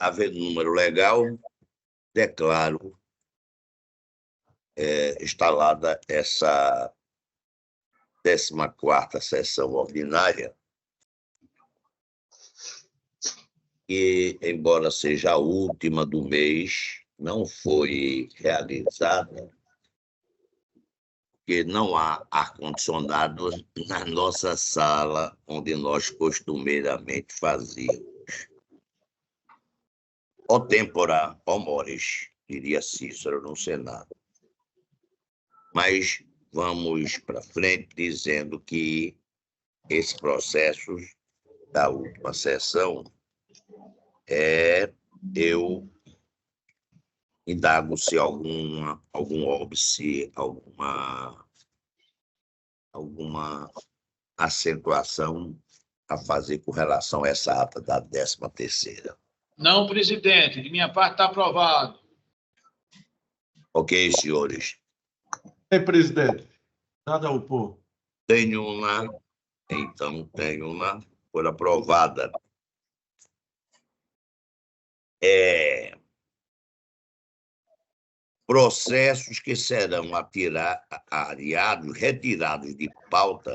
Havendo número legal, declaro instalada essa 14ª sessão ordinária, que, embora seja a última do mês, não foi realizada, porque não há ar-condicionado na nossa sala, onde nós costumeiramente fazíamos. O tempora, o mores, diria Cícero no Senado. Mas vamos para frente dizendo que esse processo da última sessão eu indago se algum óbice, alguma acentuação a fazer com relação a essa ata da 13ª. Não, presidente. De minha parte, está aprovado. Ok, senhores. Presidente. Nada a opor. Tenho uma. Foi aprovada. Processos que serão retirados de pauta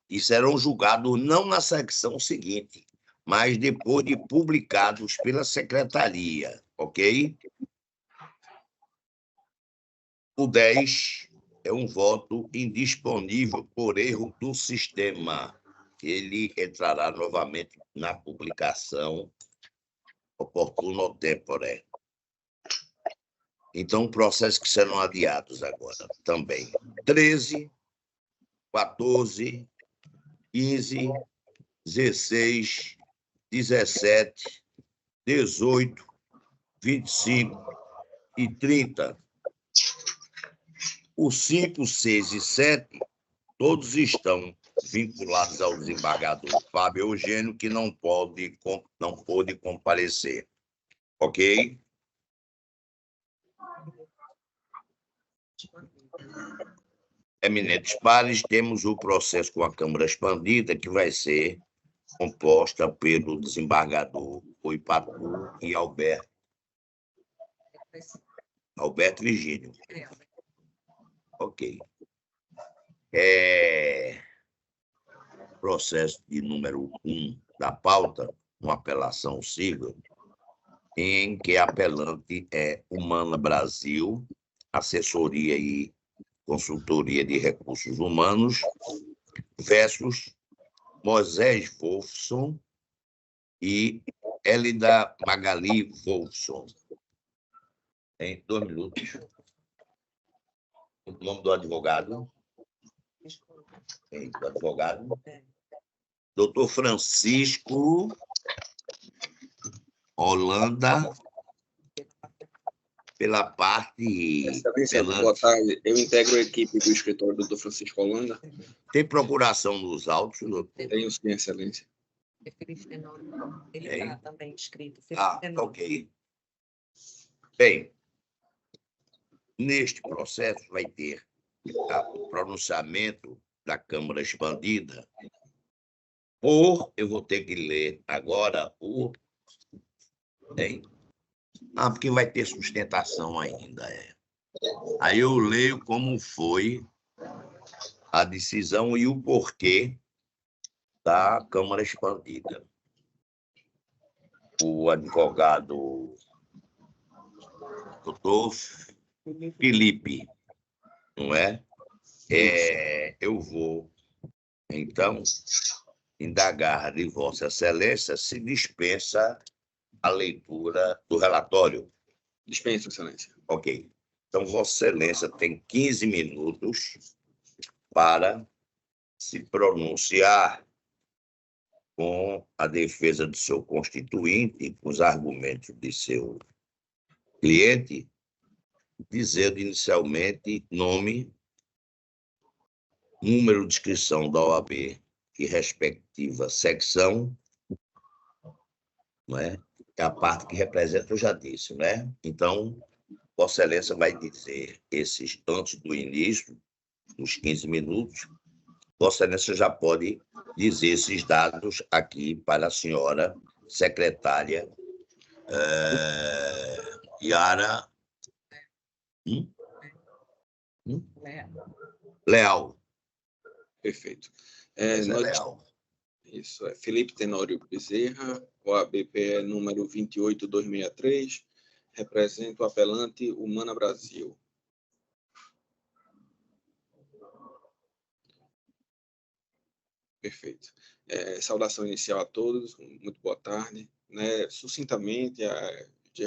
e serão julgados não na secção seguinte, mas depois de publicados pela secretaria, ok? O 10 é um voto indisponível por erro do sistema. Ele entrará novamente na publicação oportuno tempore. Então, processos que serão adiados agora também. 13, 14, 15, 16, 17, 18, 25 e 30. Os 5, 6 e 7, todos estão vinculados ao desembargador Fábio Eugênio, que não pôde comparecer. Ok? Eminentes pares, temos o processo com a Câmara expandida, que vai ser composta pelo desembargador Oipatu e Alberto Virgínio. Ok. Processo de número 1 da pauta, uma apelação civil, em que a apelante é Humana Brasil, Assessoria e Consultoria de Recursos Humanos, versus Moisés Wolfson e Elida Magali Wolfson. Em 2 minutos. O nome do advogado? Do advogado? Doutor Francisco Holanda, pela parte... Boa tarde. Eu integro a equipe do escritório do doutor Francisco Holanda. Tem procuração nos autos, doutor? Tenho, sim, excelência. Ele está também escrito. Ok. Bem, neste processo vai ter o pronunciamento da Câmara expandida eu vou ter que ler agora porque vai ter sustentação ainda. Aí eu leio como foi a decisão e o porquê da Câmara expandida. O advogado doutor Felipe, não é? Eu vou, então, indagar de Vossa Excelência se dispensa a leitura do relatório. Dispensa, Excelência. Ok. Então, Vossa Excelência tem 15 minutos para se pronunciar com a defesa do seu constituinte, com os argumentos de seu cliente, dizendo inicialmente nome, número de inscrição da OAB e respectiva secção, não é? É a parte que representa, eu já disse, né? Então, Vossa Excelência vai dizer esses antes do início, nos 15 minutos. Vossa Excelência já pode dizer esses dados aqui para a senhora secretária Yara Leal. Perfeito. Essa é Nós Leal. Isso, é Felipe Tenório Bezerra, OABPE número 28263, representa o apelante Humana Brasil. Perfeito. Saudação inicial a todos, muito boa tarde. Sucintamente,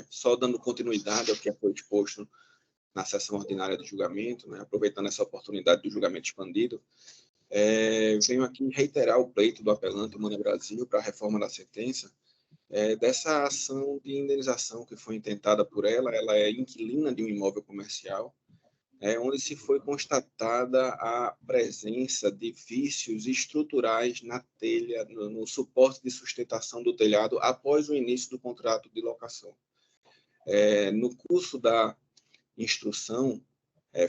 só dando continuidade ao que foi exposto na sessão ordinária de julgamento, aproveitando essa oportunidade do julgamento expandido, venho aqui reiterar o pleito do apelante Humana Brasil para a reforma da sentença, dessa ação de indenização que foi intentada por ela. Ela é inquilina de um imóvel comercial, onde se foi constatada a presença de vícios estruturais na telha, no suporte de sustentação do telhado após o início do contrato de locação. No curso da instrução,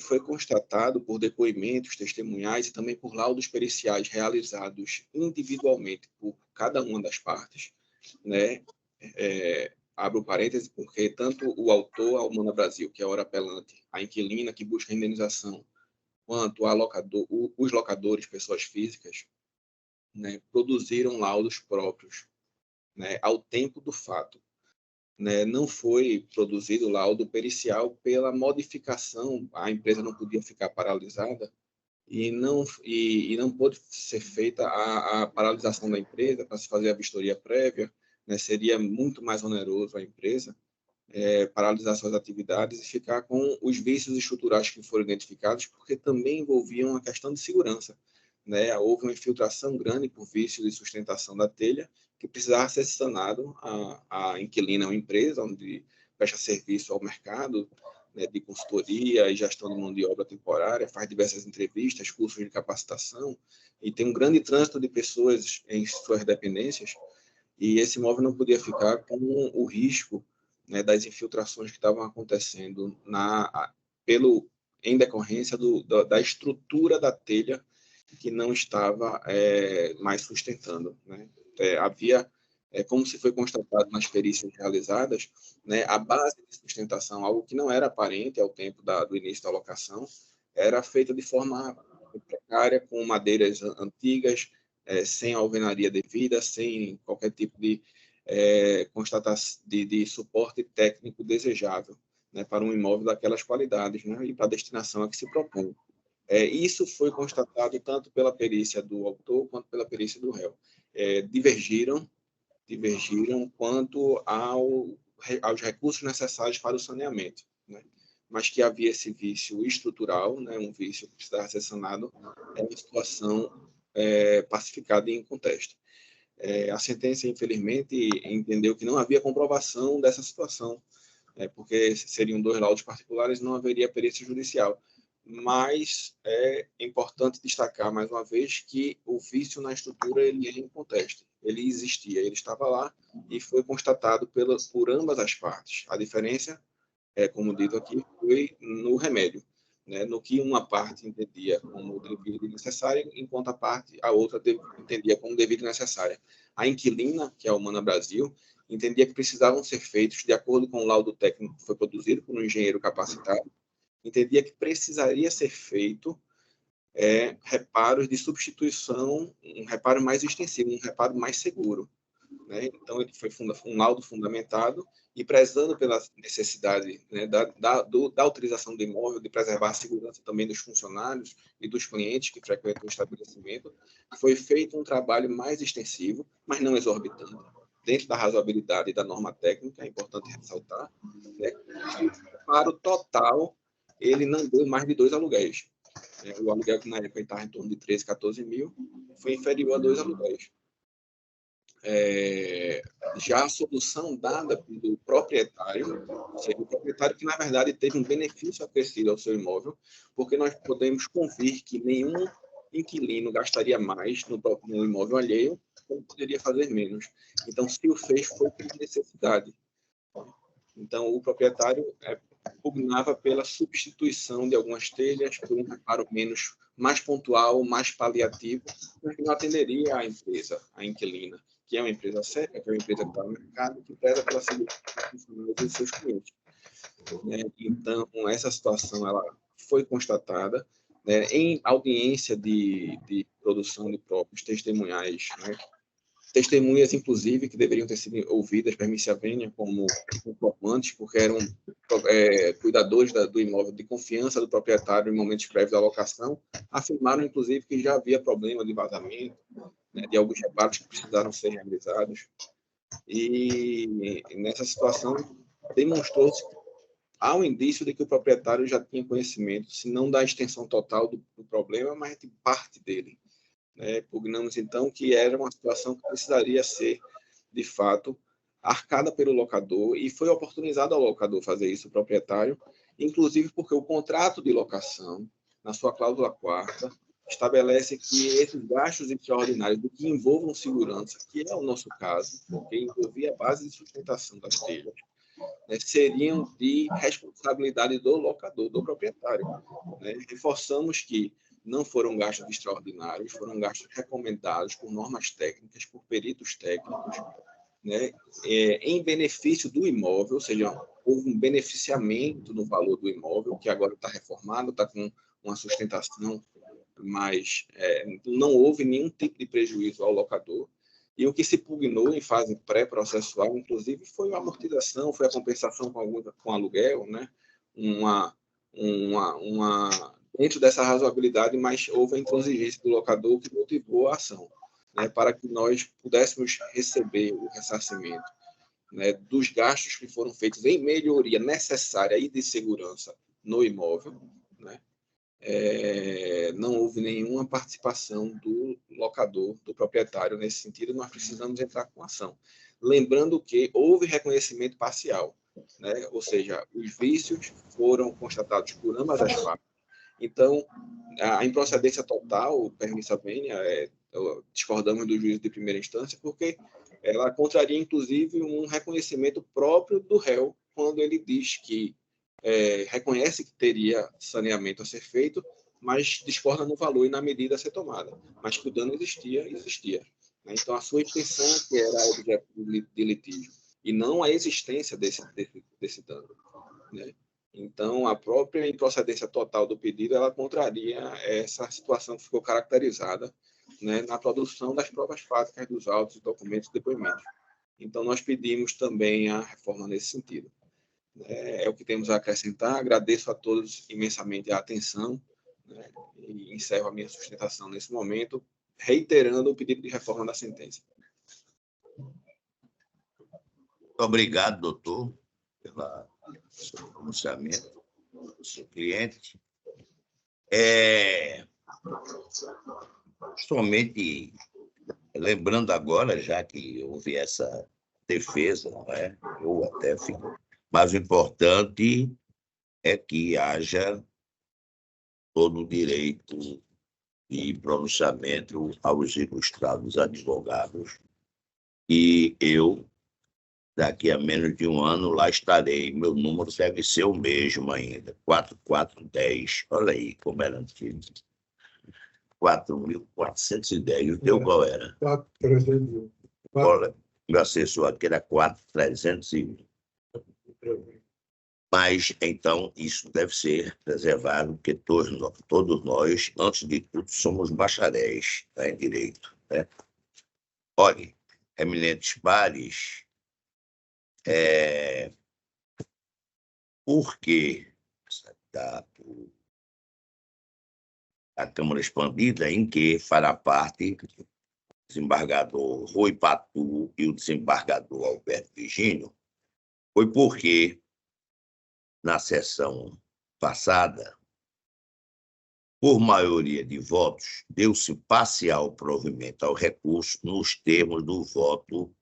foi constatado por depoimentos testemunhais e também por laudos periciais realizados individualmente por cada uma das partes, abro parênteses, porque tanto o autor, a Humana Brasil, que é a hora apelante, a inquilina que busca indenização, quanto os locadores, pessoas físicas, produziram laudos próprios, ao tempo do fato. Não foi produzido laudo pericial pela modificação, a empresa não podia ficar paralisada e não pôde ser feita a paralisação da empresa para se fazer a vistoria prévia, seria muito mais oneroso a empresa paralisar suas atividades e ficar com os vícios estruturais que foram identificados, porque também envolviam a questão de segurança. Houve uma infiltração grande por vícios de sustentação da telha, que precisava ser sanado. A inquilina é uma empresa onde presta serviço ao mercado, de consultoria e gestão de mão de obra temporária, faz diversas entrevistas, cursos de capacitação, e tem um grande trânsito de pessoas em suas dependências, e esse imóvel não podia ficar com o risco das infiltrações que estavam acontecendo em decorrência da estrutura da telha que não estava mais sustentando. Havia, como se foi constatado nas perícias realizadas, a base de sustentação, algo que não era aparente ao tempo do início da locação, era feita de forma precária, com madeiras antigas, sem alvenaria devida, sem qualquer tipo de constatação de suporte técnico desejável, para um imóvel daquelas qualidades, e para a destinação a que se propõe. Isso foi constatado tanto pela perícia do autor quanto pela perícia do réu. Divergiram quanto aos recursos necessários para o saneamento, mas que havia esse vício estrutural, um vício que precisava ser sanado, é uma situação pacificada e em contexto. A sentença, infelizmente, entendeu que não havia comprovação dessa situação, porque seriam 2 laudos particulares, não haveria perícia judicial. Mas é importante destacar, mais uma vez, que o vício na estrutura ele é inconteste. Ele existia, ele estava lá e foi constatado por ambas as partes. A diferença, como dito aqui, foi no remédio, no que uma parte entendia como devido e necessário, enquanto a outra entendia como devido e necessária. A inquilina, que é a Humana Brasil, entendia que precisavam ser feitos de acordo com o laudo técnico que foi produzido por um engenheiro capacitado, entendia que precisaria ser feito reparos de substituição, um reparo mais extensivo, um reparo mais seguro. Então, ele foi um laudo fundamentado e prezando pela necessidade da utilização do imóvel, de preservar a segurança também dos funcionários e dos clientes que frequentam o estabelecimento, foi feito um trabalho mais extensivo, mas não exorbitante, dentro da razoabilidade e da norma técnica, é importante ressaltar. Para o total, ele não deu mais de 2 aluguéis. O aluguel, que na época estava em torno de 13, 14 mil, foi inferior a 2 aluguéis. Já a solução dada pelo proprietário, ou seja, o proprietário que, na verdade, teve um benefício acrescido ao seu imóvel, porque nós podemos convir que nenhum inquilino gastaria mais no imóvel alheio, como poderia fazer menos. Então, se o fez, foi por necessidade. Então, o proprietário pugnava pela substituição de algumas telhas por um reparo mais pontual, mais paliativo, mas que não atenderia a empresa, a inquilina, que é uma empresa séria, que é uma empresa que está no mercado, que preza pela segurança dos funcionários e dos seus clientes. Né? Então, essa situação ela foi constatada, né, em audiência de produção de próprios testemunhais, né? Testemunhas, inclusive, que deveriam ter sido ouvidas por Missa Vênia como informantes, porque eram cuidadores do imóvel de confiança do proprietário em momentos prévios da locação, afirmaram, inclusive, que já havia problema de vazamento, né, de alguns reparos que precisaram ser realizados. E nessa situação, demonstrou-se há um indício de que o proprietário já tinha conhecimento, se não da extensão total do problema, mas de parte dele. Pugnamos, então, que era uma situação que precisaria ser, de fato, arcada pelo locador, e foi oportunizado ao locador fazer isso, o proprietário, inclusive porque o contrato de locação, na sua cláusula 4ª, estabelece que esses gastos extraordinários do que envolvam segurança, que é o nosso caso, porque envolvia a base de sustentação das telhas, né, seriam de responsabilidade do locador, do proprietário. Né? Reforçamos que não foram gastos extraordinários, foram gastos recomendados por normas técnicas, por peritos técnicos, né, em benefício do imóvel, ou seja, houve um beneficiamento no valor do imóvel, que agora está reformado, está com uma sustentação, mas não houve nenhum tipo de prejuízo ao locador. E o que se pugnou em fase pré-processual, inclusive, foi a amortização, foi a compensação com aluguel, né? Dentro dessa razoabilidade, mas houve a intransigência do locador que motivou a ação, né? Para que nós pudéssemos receber o ressarcimento, né, dos gastos que foram feitos em melhoria necessária e de segurança no imóvel, né? Não houve nenhuma participação do locador, do proprietário nesse sentido, nós precisamos entrar com ação. Lembrando que houve reconhecimento parcial, né? Ou seja, os vícios foram constatados por ambas as partes. Então, a improcedência total, permissa vênia, discordamos do juízo de primeira instância, porque ela contraria, inclusive, um reconhecimento próprio do réu, quando ele diz que reconhece que teria saneamento a ser feito, mas discorda no valor e na medida a ser tomada. Mas que o dano existia. Né? Então, a sua extensão que era objeto de litígio, e não a existência desse dano. Né? Então, a própria improcedência total do pedido, ela contraria essa situação que ficou caracterizada, né, na produção das provas fáticas dos autos, documentos e depoimentos. Então, nós pedimos também a reforma nesse sentido. É o que temos a acrescentar. Agradeço a todos imensamente a atenção, né, e encerro a minha sustentação nesse momento, reiterando o pedido de reforma da sentença. Muito obrigado, doutor, pelo seu pronunciamento, do seu cliente. Somente lembrando agora, já que houve essa defesa, não é? Eu até fico... Mas o importante é que haja todo o direito de pronunciamento aos ilustrados advogados. E eu, daqui a menos de um ano, lá estarei. Meu número deve ser o mesmo ainda, 4410. Olha aí como era antigo. 4.410. O teu qual era? 4.301. Olha, meu assessor aqui era 4.301. Mas, então, isso deve ser preservado, porque todos nós, antes de tudo, somos bacharéis, tá, em direito. Né? Olha, eminentes pares, porque a Câmara Expandida, em que fará parte o desembargador Rui Patu e o desembargador Alberto Virgínio, foi porque, na sessão passada, por maioria de votos, deu-se parcial provimento ao recurso nos termos do voto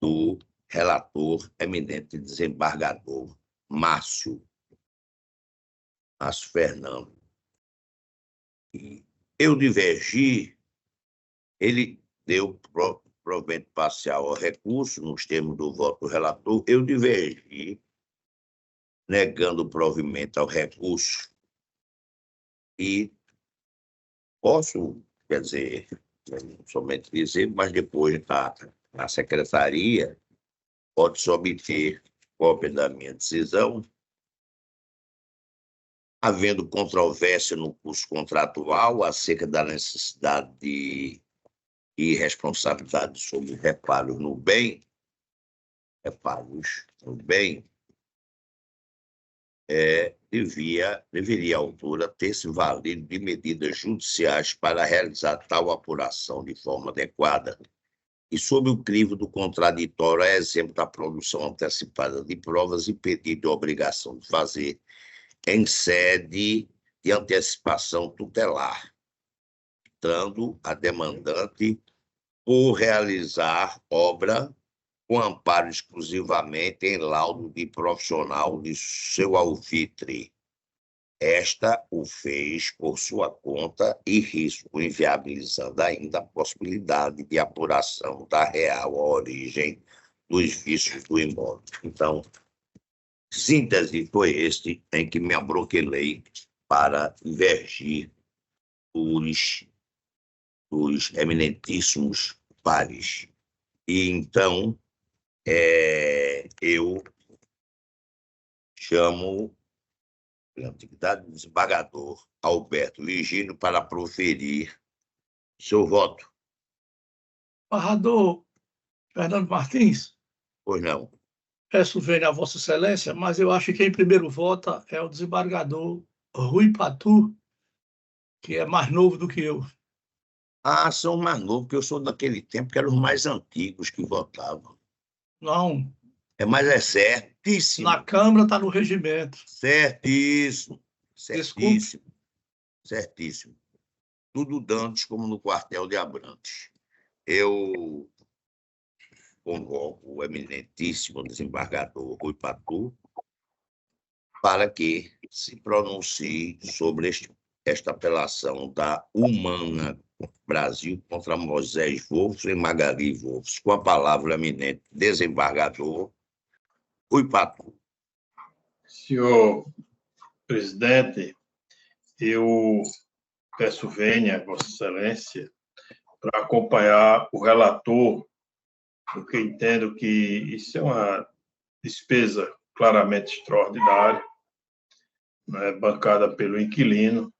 do relator eminente desembargador Márcio Fernando. E eu divergi, ele deu provimento parcial ao recurso nos termos do voto do relator, eu divergi, negando o provimento ao recurso, e posso, quer dizer, não somente dizer, mas depois a secretaria pode-se obter cópia da minha decisão, havendo controvérsia no curso contratual acerca da necessidade de irresponsabilidade sobre reparos no bem, deveria a autora ter se valido de medidas judiciais para realizar tal apuração de forma adequada e, sob o crivo do contraditório, a exemplo da produção antecipada de provas, impedido a obrigação de fazer em sede de antecipação tutelar, dando a demandante por realizar obra com amparo exclusivamente em laudo de profissional de seu alvitre. Esta o fez por sua conta e risco, inviabilizando ainda a possibilidade de apuração da real origem dos vícios do imóvel. Então, síntese foi este em que me abroquelei para divergir dos eminentíssimos pares. E então, eu chamo a antiguidade do desembargador Alberto Ligino para proferir seu voto. Embargador Fernando Martins, Pois não. peço vênia a Vossa Excelência, mas eu acho que quem primeiro vota é o desembargador Rui Patu, que é mais novo do que eu. Ah, são mais novos, porque eu sou daquele tempo que eram os mais antigos que votavam. Não, Mas é certíssimo. na Câmara está no regimento. Certíssimo. Desculpe. Certíssimo. Tudo dantes como no quartel de Abrantes. Eu convoco o eminentíssimo desembargador Rui Patu para que se pronuncie sobre esta apelação da Humana Brasil contra Moisés Wolff e Magali Wolff. Com a palavra, o eminente desembargador Rui Patu. Senhor presidente, eu peço vênia a Vossa Excelência para acompanhar o relator, porque entendo que isso é uma despesa claramente extraordinária, né, bancada pelo inquilino,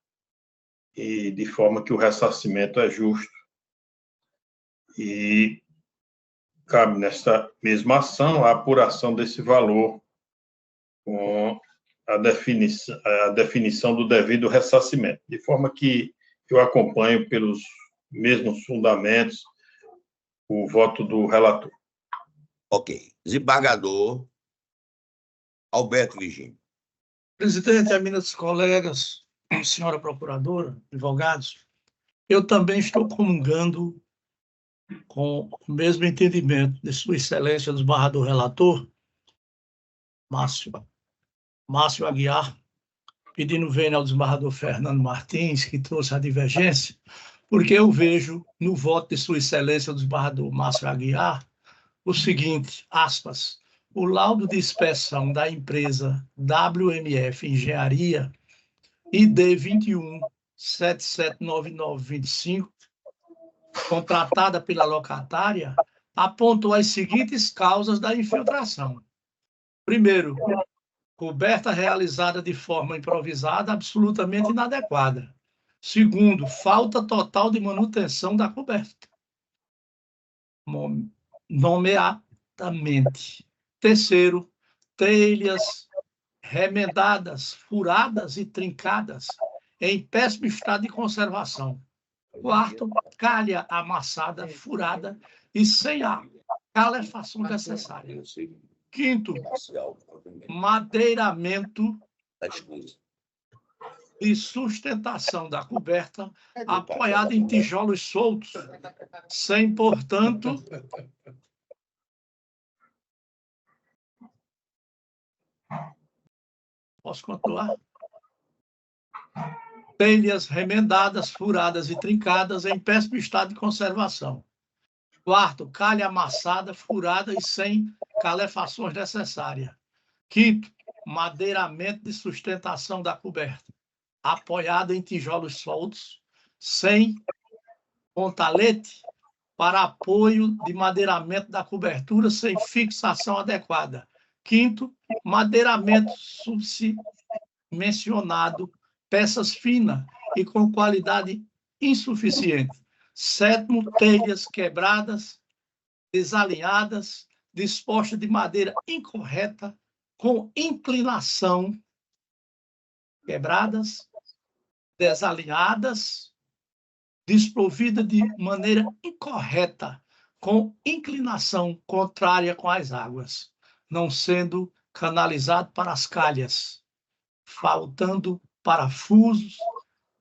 e de forma que o ressarcimento é justo. E cabe nesta mesma ação a apuração desse valor com a definição do devido ressarcimento, de forma que eu acompanho pelos mesmos fundamentos o voto do relator. Ok. Desembargador Alberto Ligino. Presidente, eminentes colegas, senhora procuradora, advogados, eu também estou comungando com o mesmo entendimento de Sua Excelência, do desembargador relator, Márcio Aguiar, pedindo vênia ao desembargador Fernando Martins, que trouxe a divergência, porque eu vejo no voto de Sua Excelência, o desembargador Márcio Aguiar, o seguinte, aspas, o laudo de inspeção da empresa WMF Engenharia, ID 21779925, contratada pela locatária, apontou as seguintes causas da infiltração. Primeiro, coberta realizada de forma improvisada, absolutamente inadequada. Segundo, falta total de manutenção da coberta, nomeadamente. Terceiro, telhas remendadas, furadas e trincadas, em péssimo estado de conservação. Quarto, calha amassada, furada e sem a calefação necessária. Quinto, madeiramento e sustentação da coberta apoiada em tijolos soltos, sem, portanto, posso continuar? Telhas remendadas, furadas e trincadas em péssimo estado de conservação. Quarto, calha amassada, furada e sem calefações necessárias. Quinto, madeiramento de sustentação da coberta, apoiada em tijolos soltos, sem pontalete para apoio de madeiramento da cobertura sem fixação adequada. Quinto, madeiramento submencionado, peças finas e com qualidade insuficiente. Sétimo, telhas quebradas, desalinhadas, dispostas de madeira incorreta, com inclinação, quebradas, desalinhadas, desprovida de maneira incorreta, com inclinação contrária com as águas, não sendo canalizado para as calhas, faltando parafusos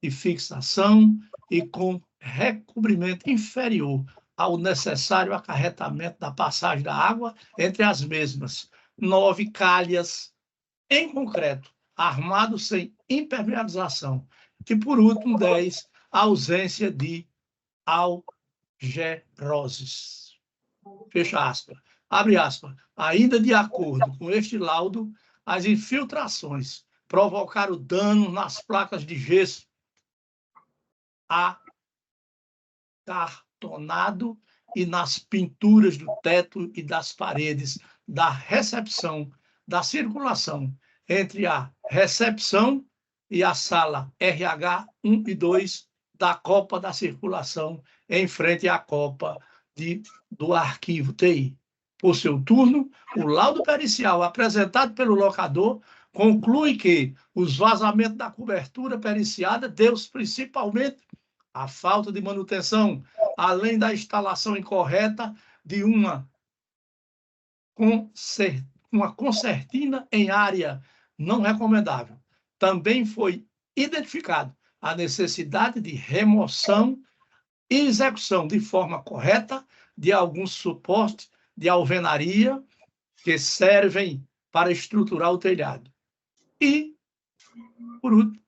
de fixação e com recobrimento inferior ao necessário acarretamento da passagem da água entre as mesmas. 9, calhas, em concreto, armado sem impermeabilização. E, por último, 10, ausência de algeroses. Fecha aspas. Abre aspas. Ainda de acordo com este laudo, as infiltrações provocaram dano nas placas de gesso acartonado e nas pinturas do teto e das paredes da recepção, da circulação entre a recepção e a sala RH 1 e 2 da Copa da Circulação, em frente à Copa do Arquivo TI. Por seu turno, o laudo pericial apresentado pelo locador conclui que os vazamentos da cobertura periciada deu-se principalmente à falta de manutenção, além da instalação incorreta de uma concertina em área não recomendável. Também foi identificado a necessidade de remoção e execução de forma correta de alguns suportes de alvenaria que servem para estruturar o telhado. E, por último,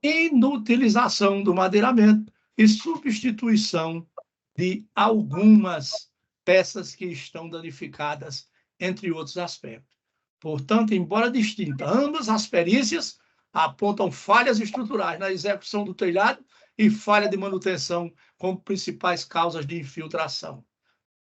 inutilização do madeiramento e substituição de algumas peças que estão danificadas, entre outros aspectos. Portanto, embora distintas, ambas as perícias apontam falhas estruturais na execução do telhado e falha de manutenção como principais causas de infiltração.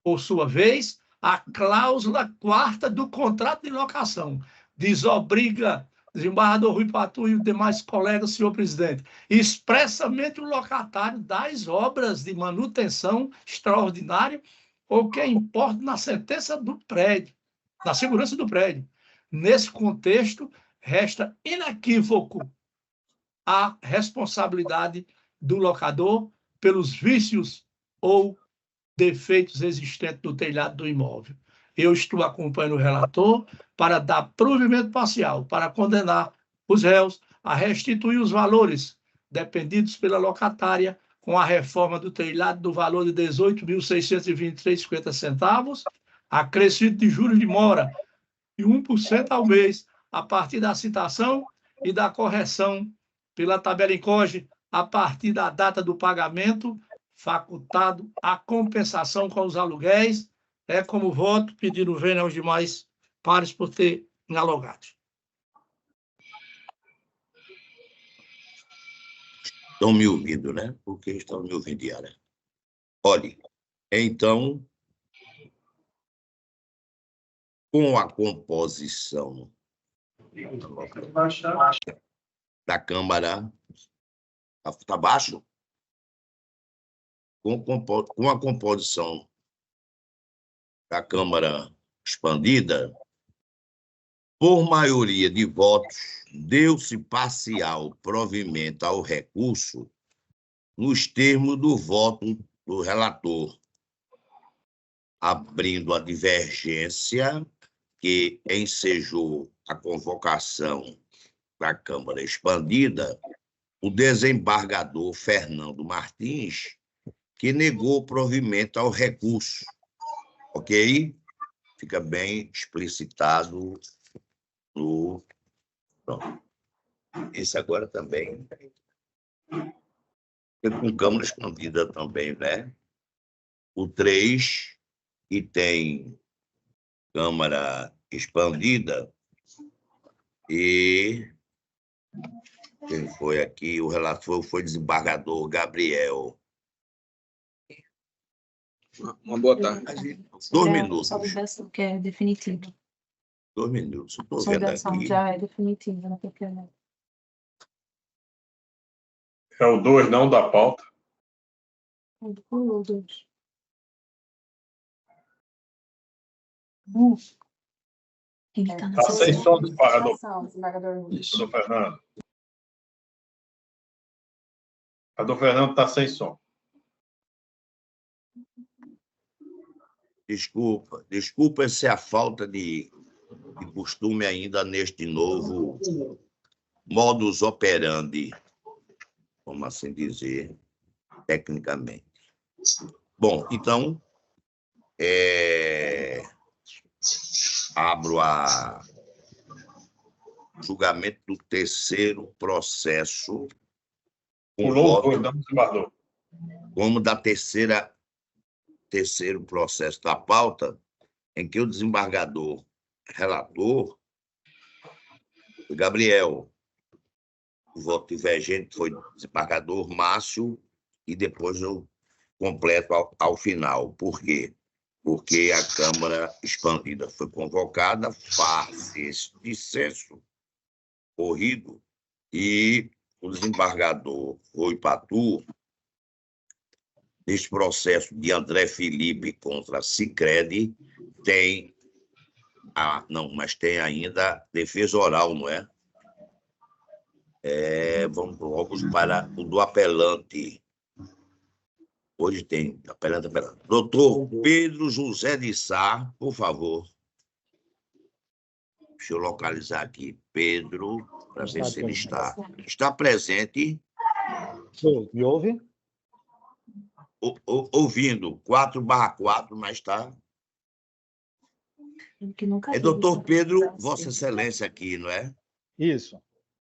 Por sua vez, a cláusula 4ª do contrato de locação desobriga, desembargador Rui Patu e os demais colegas, senhor presidente, expressamente o locatário das obras de manutenção extraordinária ou que importa na sentença do prédio, na segurança do prédio. Nesse contexto, resta inequívoco a responsabilidade do locador pelos vícios ou defeitos existentes no telhado do imóvel. Eu estou acompanhando o relator para dar provimento parcial, para condenar os réus a restituir os valores dependidos pela locatária com a reforma do telhado do valor de R$ 18.623,50, acrescido de juros de mora de 1% ao mês, a partir da citação e da correção pela tabela INCOGE, a partir da data do pagamento, facultado a compensação com os aluguéis. É como voto, pedindo vênia aos demais pares por ter dialogado. Estão me ouvindo, né? Porque estão me ouvindo, Yara. Olhe, então, com a composição da Câmara, está baixo? Com a composição da Câmara expandida, por maioria de votos, deu-se parcial provimento ao recurso nos termos do voto do relator, abrindo a divergência que ensejou a convocação da Câmara expandida, o desembargador Fernando Martins, que negou o provimento ao recurso. Ok? Fica bem explicitado no... Pronto. Esse agora também. Com Câmara expandida também, né? O 3, que tem Câmara expandida, e quem foi aqui? O relator foi o desembargador Gabriel. Uma boa tarde. 2 minutos. Sua ligação que é definitiva. 2 minutos. Estou Sua vendo ligação aqui. já é definitiva, não tem problema. É o 2, não da pauta. Ele tá na Tá sem sessão. som, desembargador. Desembargador Luiz. Doutor Fernando. A do Fernando está sem som. Desculpa se a falta de costume ainda neste novo modus operandi, vamos assim dizer, tecnicamente. Bom, então, abro a julgamento do terceiro processo. Pulou o 2, não, desembargador. Como da terceiro processo da pauta, em que o desembargador relator, o Gabriel, o voto divergente foi o desembargador Márcio, e depois eu completo ao final. Por quê? Porque a Câmara expandida foi convocada, faz esse dissenso corrido, e o desembargador Rui Patu, neste processo de André Felipe contra a Sicredi, tem ainda defesa oral, não é? Vamos logo para o do apelante. Hoje tem apelante. Doutor Pedro José de Sá, por favor. Deixa eu localizar aqui. Pedro, para ver se ele está presente. Me ouve? Ouvindo, 4/4, mas está. Doutor Pedro, Vossa Excelência aqui, não é? Isso.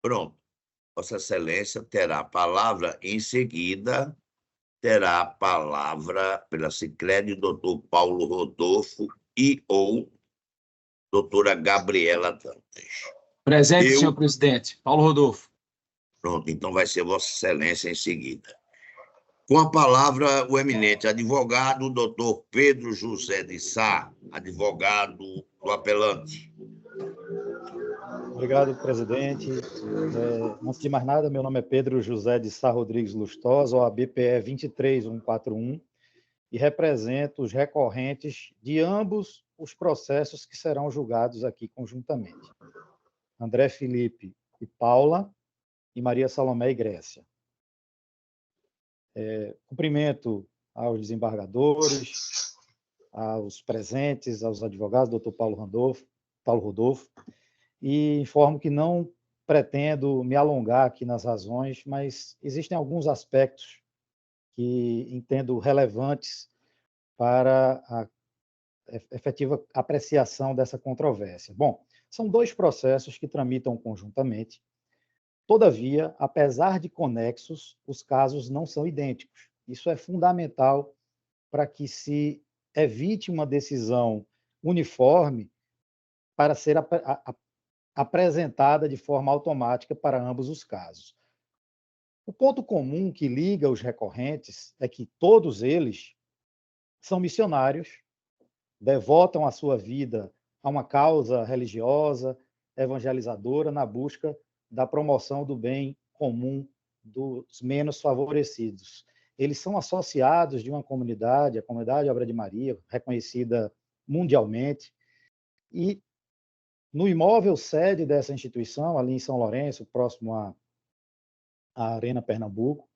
Pronto. Vossa Excelência terá a palavra em seguida, terá a palavra pela Sicredi o doutor Paulo Rodolfo ou doutora Gabriela Dantas. Presente, senhor presidente. Paulo Rodolfo. Pronto, então vai ser Vossa Excelência em seguida. Com a palavra, o eminente advogado, doutor Pedro José de Sá, advogado do apelante. Obrigado, presidente. Antes de mais nada, meu nome é Pedro José de Sá Rodrigues Lustosa, OAB-PE 23141, e represento os recorrentes de ambos os processos que serão julgados aqui conjuntamente. André Felipe e Paula, e Maria Salomé e Grécia. Cumprimento aos desembargadores, aos presentes, aos advogados, doutor Paulo Rodolfo, e informo que não pretendo me alongar aqui nas razões, mas existem alguns aspectos que entendo relevantes para a efetiva apreciação dessa controvérsia. Bom, são 2 processos que tramitam conjuntamente. Todavia, apesar de conexos, os casos não são idênticos. Isso é fundamental para que se evite uma decisão uniforme para ser apresentada de forma automática para ambos os casos. O ponto comum que liga os recorrentes é que todos eles são missionários, devotam a sua vida a uma causa religiosa, evangelizadora, na busca da promoção do bem comum dos menos favorecidos. Eles são associados de uma comunidade, a Comunidade Obra de Maria, reconhecida mundialmente, e no imóvel sede dessa instituição, ali em São Lourenço, próximo à Arena Pernambuco,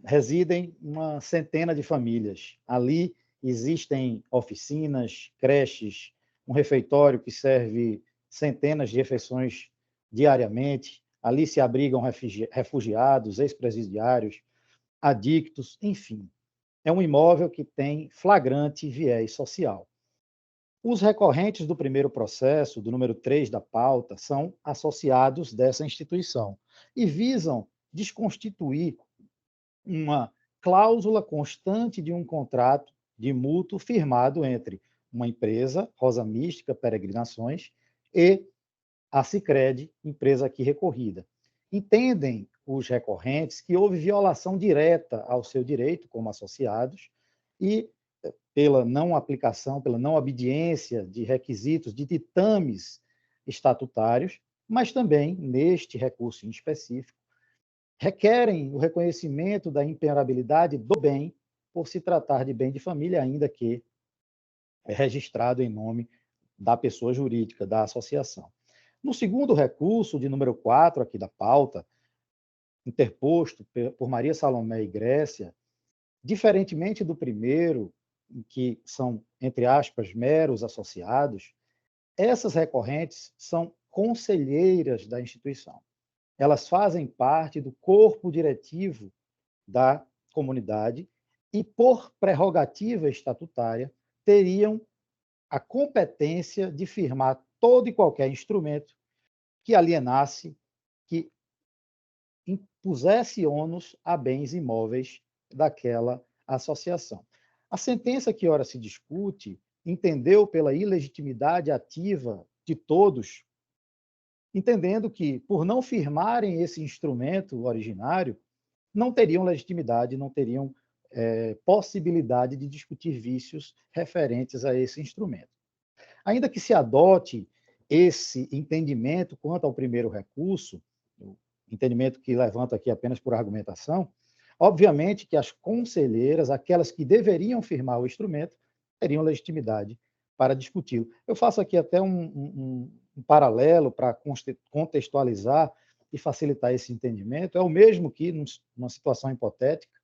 residem uma centena de famílias. Ali existem oficinas, creches, um refeitório que serve centenas de refeições diariamente. Ali se abrigam refugiados, ex-presidiários, adictos, enfim. É um imóvel que tem flagrante viés social. Os recorrentes do primeiro processo, do número 3 da pauta, são associados dessa instituição e visam desconstituir uma cláusula constante de um contrato de mútuo firmado entre uma empresa, Rosa Mística Peregrinações, e a Sicredi, empresa aqui recorrida. Entendem os recorrentes que houve violação direta ao seu direito como associados e pela não aplicação, pela não obediência de requisitos, de ditames estatutários, mas também, neste recurso em específico, requerem o reconhecimento da impenhorabilidade do bem por se tratar de bem de família, ainda que é registrado em nome da pessoa jurídica, da associação. No segundo recurso, de número 4 aqui da pauta, interposto por Maria Salomé e Grécia, diferentemente do primeiro, em que são, entre aspas, meros associados, essas recorrentes são conselheiras da instituição. Elas fazem parte do corpo diretivo da comunidade e, por prerrogativa estatutária, teriam a competência de firmar todo e qualquer instrumento que alienasse, que impusesse ônus a bens imóveis daquela associação. A sentença que ora se discute entendeu pela ilegitimidade ativa de todos, entendendo que, por não firmarem esse instrumento originário, não teriam legitimidade, não teriam possibilidade de discutir vícios referentes a esse instrumento. Ainda que se adote esse entendimento quanto ao primeiro recurso, o entendimento que levanto aqui apenas por argumentação, obviamente que as conselheiras, aquelas que deveriam firmar o instrumento, teriam legitimidade para discuti-lo. Eu faço aqui até um paralelo para contextualizar e facilitar esse entendimento. É o mesmo que, numa situação hipotética,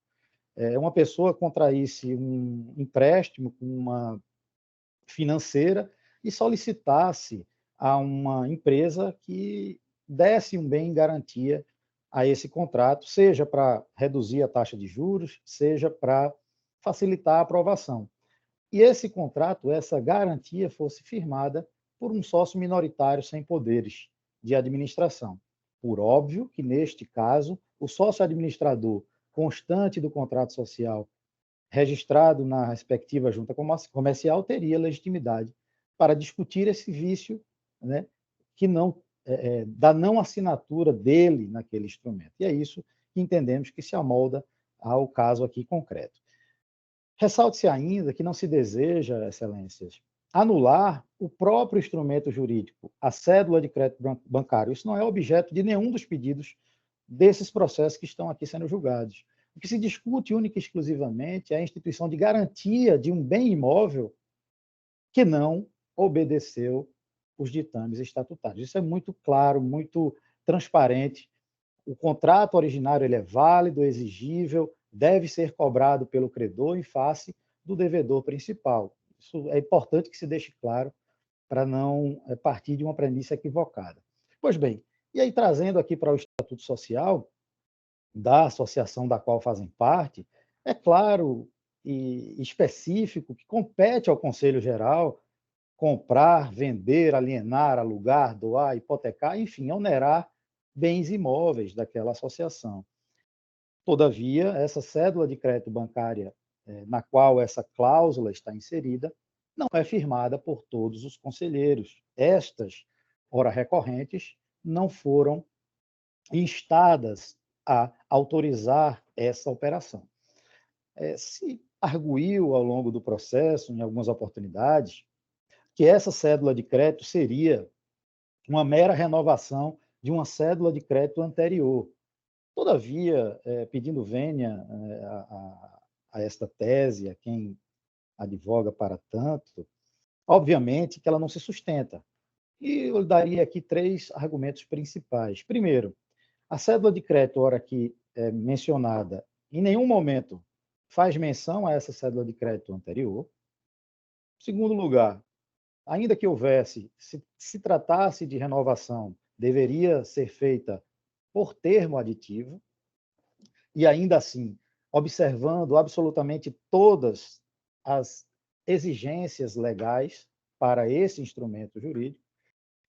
uma pessoa contraísse um empréstimo com uma financeira e solicitasse a uma empresa que desse um bem em garantia a esse contrato, seja para reduzir a taxa de juros, seja para facilitar a aprovação. E esse contrato, essa garantia, fosse firmada por um sócio minoritário sem poderes de administração. Por óbvio que, neste caso, o sócio administrador constante do contrato social registrado na respectiva junta comercial teria legitimidade para discutir esse vício, né, que não da não assinatura dele naquele instrumento. E é isso que entendemos que se amolda ao caso aqui concreto. Ressalte-se ainda que não se deseja, excelências, anular o próprio instrumento jurídico, a cédula de crédito bancário. Isso não é objeto de nenhum dos pedidos desses processos que estão aqui sendo julgados. O que se discute única e exclusivamente é a instituição de garantia de um bem imóvel que não obedeceu os ditames estatutários. Isso é muito claro, muito transparente. O contrato originário ele é válido, exigível, deve ser cobrado pelo credor em face do devedor principal. Isso é importante que se deixe claro para não partir de uma premissa equivocada. Pois bem, e aí trazendo aqui para o Estatuto Social da associação da qual fazem parte, é claro e específico que compete ao Conselho Geral comprar, vender, alienar, alugar, doar, hipotecar, enfim, onerar bens imóveis daquela associação. Todavia, essa cédula de crédito bancária, na qual essa cláusula está inserida, não é firmada por todos os conselheiros. Estas, ora recorrentes, não foram instadas a autorizar essa operação. Se arguiu ao longo do processo, em algumas oportunidades, que essa cédula de crédito seria uma mera renovação de uma cédula de crédito anterior. Todavia, pedindo vênia a esta tese, a quem advoga para tanto, obviamente que ela não se sustenta. E eu daria aqui 3 argumentos principais. Primeiro, a cédula de crédito, ora aqui mencionada, em nenhum momento faz menção a essa cédula de crédito anterior. Segundo lugar, ainda que houvesse, se tratasse de renovação, deveria ser feita por termo aditivo, e ainda assim, observando absolutamente todas as exigências legais para esse instrumento jurídico.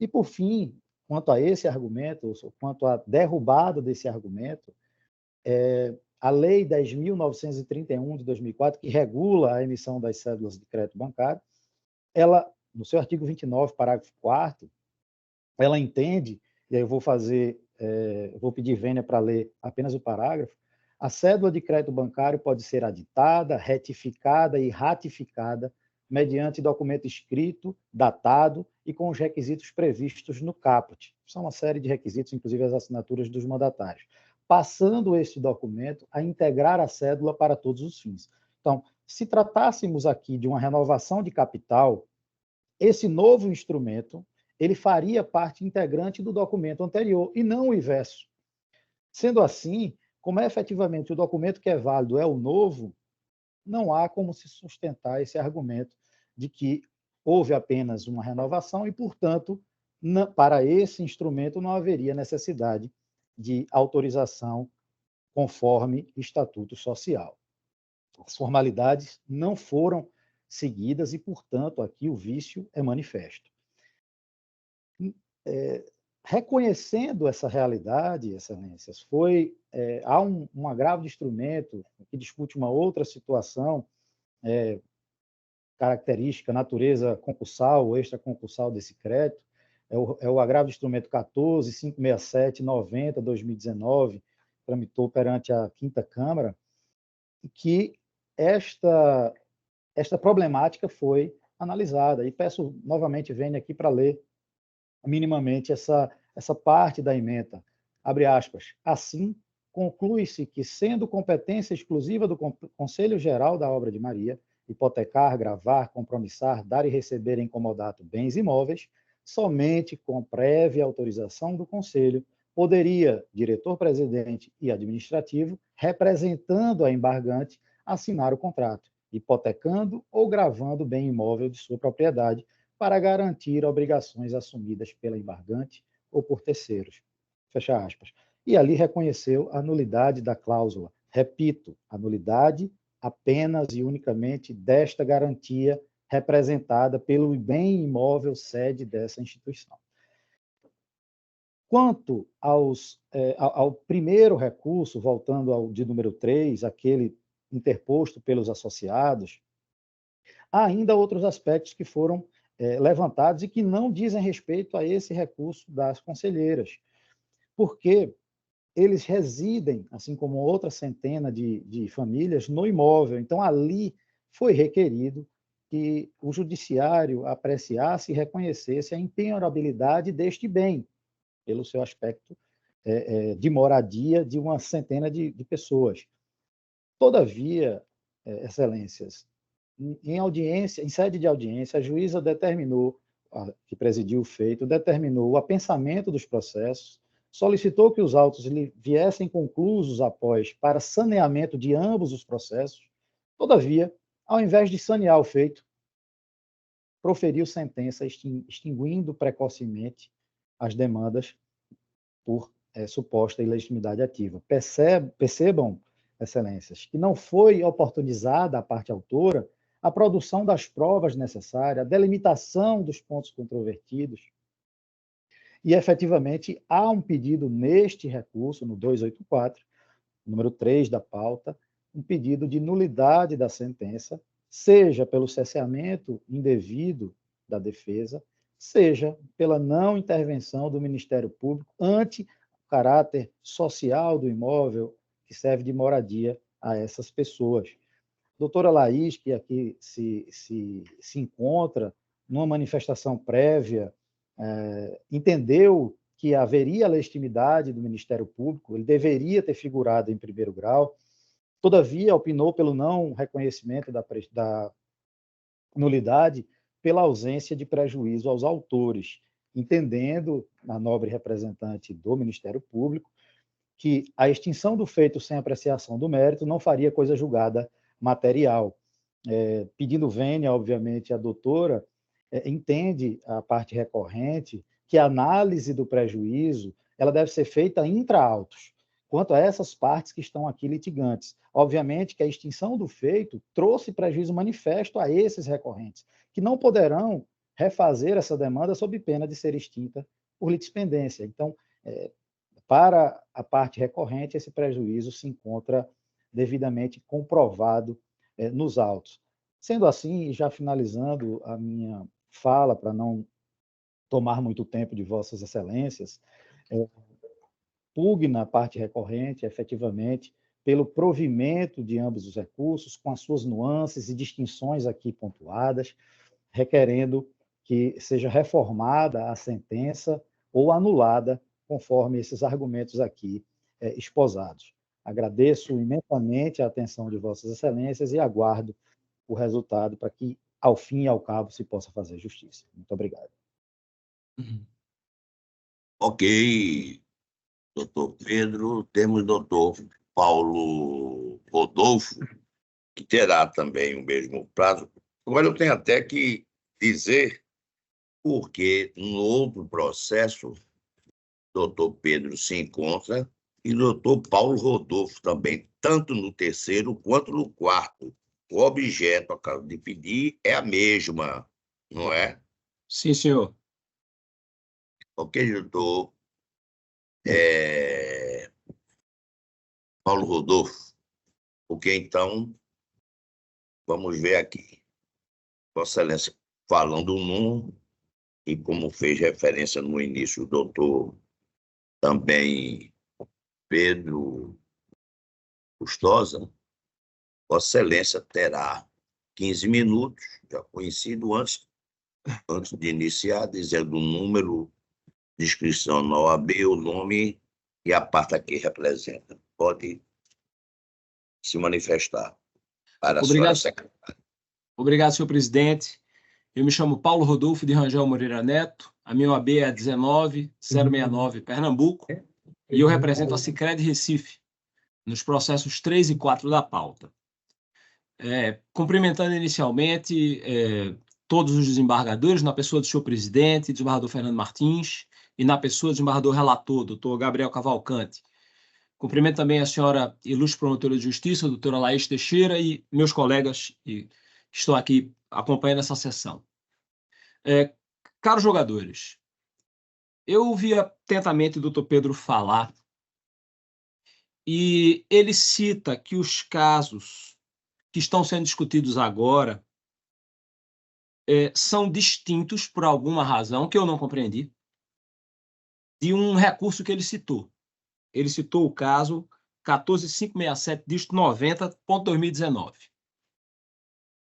E, por fim, quanto a esse argumento, quanto à derrubada desse argumento, a Lei 10.931 de 2004, que regula a emissão das cédulas de crédito bancário, ela, no seu artigo 29, parágrafo 4º, ela entende, e aí eu vou pedir vênia para ler apenas o parágrafo, A cédula de crédito bancário pode ser aditada, retificada e ratificada mediante documento escrito, datado e com os requisitos previstos no caput. São uma série de requisitos, inclusive as assinaturas dos mandatários, passando este documento a integrar a cédula para todos os fins. Então, se tratássemos aqui de uma renovação de capital, esse novo instrumento ele faria parte integrante do documento anterior e não o inverso. Sendo assim, como efetivamente o documento que é válido é o novo, não há como se sustentar esse argumento de que houve apenas uma renovação e, portanto, para esse instrumento não haveria necessidade de autorização conforme Estatuto Social. As formalidades não foram seguidas e, portanto, aqui o vício é manifesto. Reconhecendo essa realidade, excelências, há um agravo de instrumento que discute uma outra situação característica, natureza concursal ou extraconcursal desse crédito, é o agravo de instrumento 14.567/90/2019, tramitou perante a 5ª Câmara, que esta problemática foi analisada. E peço novamente, venho aqui para ler minimamente essa parte da ementa. Abre aspas. Assim, conclui-se que, sendo competência exclusiva do Conselho Geral da Obra de Maria, hipotecar, gravar, compromissar, dar e receber em comodato bens imóveis, somente com prévia autorização do Conselho poderia diretor-presidente e administrativo, representando a embargante, assinar o contrato, hipotecando ou gravando bem imóvel de sua propriedade para garantir obrigações assumidas pela embargante ou por terceiros. Fecha aspas. E ali reconheceu a nulidade da cláusula. Repito, a nulidade apenas e unicamente desta garantia representada pelo bem imóvel sede dessa instituição. Quanto ao primeiro recurso, voltando ao de número 3, aquele interposto pelos associados, há ainda outros aspectos que foram levantados e que não dizem respeito a esse recurso das conselheiras, porque eles residem, assim como outra centena de famílias, no imóvel. Então, ali foi requerido que o judiciário apreciasse e reconhecesse a impenhorabilidade deste bem, pelo seu aspecto de moradia de uma centena de pessoas. Todavia, excelências, em sede de audiência, a juíza determinou, que presidiu o feito, determinou o apensamento dos processos, solicitou que os autos viessem conclusos após para saneamento de ambos os processos. Todavia, ao invés de sanear o feito, proferiu sentença extinguindo precocemente as demandas por suposta ilegitimidade ativa. Percebam, excelências, que não foi oportunizada a parte autora a produção das provas necessárias, a delimitação dos pontos controvertidos. E, efetivamente, há um pedido neste recurso, no 284, número 3 da pauta, um pedido de nulidade da sentença, seja pelo cesseamento indevido da defesa, seja pela não intervenção do Ministério Público ante o caráter social do imóvel que serve de moradia a essas pessoas. Doutora Laís, que aqui se encontra numa manifestação prévia, entendeu que haveria legitimidade do Ministério Público, ele deveria ter figurado em primeiro grau, todavia opinou pelo não reconhecimento da nulidade pela ausência de prejuízo aos autores, entendendo, a nobre representante do Ministério Público, que a extinção do feito sem apreciação do mérito não faria coisa julgada material. Pedindo vênia, obviamente, a doutora entende a parte recorrente que a análise do prejuízo ela deve ser feita intra-autos, quanto a essas partes que estão aqui litigantes. Obviamente que a extinção do feito trouxe prejuízo manifesto a esses recorrentes, que não poderão refazer essa demanda sob pena de ser extinta por litispendência. Então, para a parte recorrente, esse prejuízo se encontra devidamente comprovado nos autos. Sendo assim, já finalizando a minha fala, para não tomar muito tempo de vossas excelências, pugna a parte recorrente, efetivamente, pelo provimento de ambos os recursos, com as suas nuances e distinções aqui pontuadas, requerendo que seja reformada a sentença ou anulada, conforme esses argumentos aqui esposados. Agradeço imensamente a atenção de Vossas Excelências e aguardo o resultado para que, ao fim e ao cabo, se possa fazer justiça. Muito obrigado. Ok, doutor Pedro. Temos o doutor Paulo Rodolfo, que terá também o mesmo prazo. Agora, eu tenho até que dizer, porque no outro processo, o doutor Pedro se encontra e o doutor Paulo Rodolfo também, tanto no terceiro quanto no quarto. O objeto, a causa de pedir, é a mesma, não é? Sim, senhor. Ok, doutor Paulo Rodolfo. Porque então, vamos ver aqui. Vossa Excelência falando num, e como fez referência no início o doutor também Pedro Custosa, Vossa Excelência terá 15 minutos, já conhecido antes de iniciar, dizendo o número de inscrição na OAB, o nome e a parte que representa. Pode se manifestar para a senhora secretária. Obrigado, senhor presidente. Eu me chamo Paulo Rodolfo de Rangel Moreira Neto, a minha OAB é 19069, Pernambuco, e eu represento a Sicredi Recife, nos processos 3 e 4 da pauta. Cumprimentando inicialmente todos os desembargadores, na pessoa do senhor presidente, desembargador Fernando Martins, e na pessoa do desembargador relator, doutor Gabriel Cavalcante. Cumprimento também a senhora ilustre promotora de justiça, doutora Laís Teixeira, e meus colegas que estão aqui acompanhando essa sessão. Caros jogadores, eu ouvi atentamente o doutor Pedro falar, e ele cita que os casos que estão sendo discutidos agora são distintos, por alguma razão, que eu não compreendi, de um recurso que ele citou. Ele citou o caso 14567, dígito 90.2019.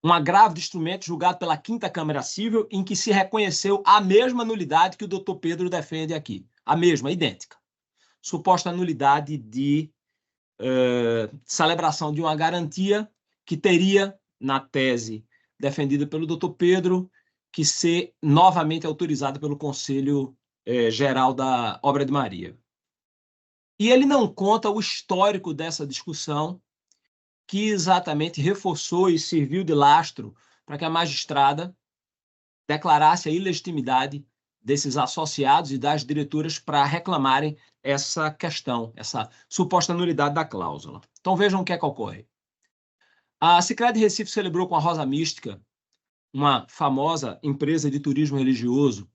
Um agravo de instrumento julgado pela 5ª Câmara Civil, em que se reconheceu a mesma nulidade que o doutor Pedro defende aqui. A mesma, idêntica. Suposta nulidade de celebração de uma garantia que teria, na tese defendida pelo doutor Pedro, que ser novamente autorizada pelo Conselho Geral da Obra de Maria. E ele não conta o histórico dessa discussão, que exatamente reforçou e serviu de lastro para que a magistrada declarasse a ilegitimidade desses associados e das diretoras para reclamarem essa questão, essa suposta nulidade da cláusula. Então vejam o que é que ocorre. A Sicredi Recife celebrou com a Rosa Mística, uma famosa empresa de turismo religioso,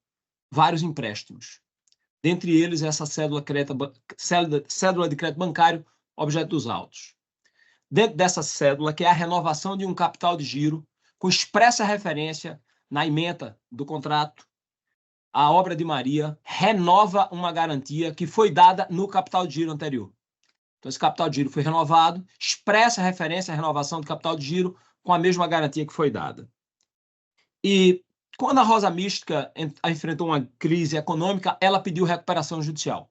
vários empréstimos. Dentre eles, essa cédula de crédito bancário, objeto dos autos. Dentro dessa cédula, que é a renovação de um capital de giro, com expressa referência na ementa do contrato, a Obra de Maria renova uma garantia que foi dada no capital de giro anterior. Então, esse capital de giro foi renovado, expressa referência à renovação do capital de giro com a mesma garantia que foi dada. E quando a Rosa Mística enfrentou uma crise econômica, ela pediu recuperação judicial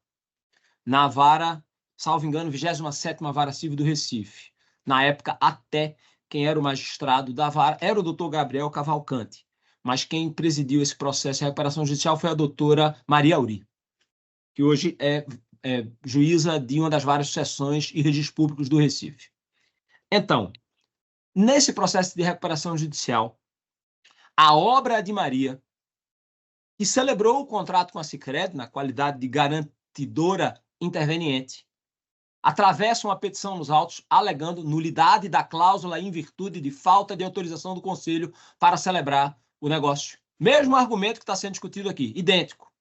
na vara, salvo engano, 27ª Vara Civil do Recife. Na época, até quem era o magistrado da vara era o doutor Gabriel Cavalcante, mas quem presidiu esse processo de recuperação judicial foi a doutora Maria Auri, que hoje é juíza de uma das várias seções e registros públicos do Recife. Então, nesse processo de recuperação judicial, a Obra de Maria, que celebrou o contrato com a Sicredi na qualidade de garantidora interveniente, atravessa uma petição nos autos alegando nulidade da cláusula em virtude de falta de autorização do Conselho para celebrar o negócio. Mesmo argumento que está sendo discutido aqui, idêntico.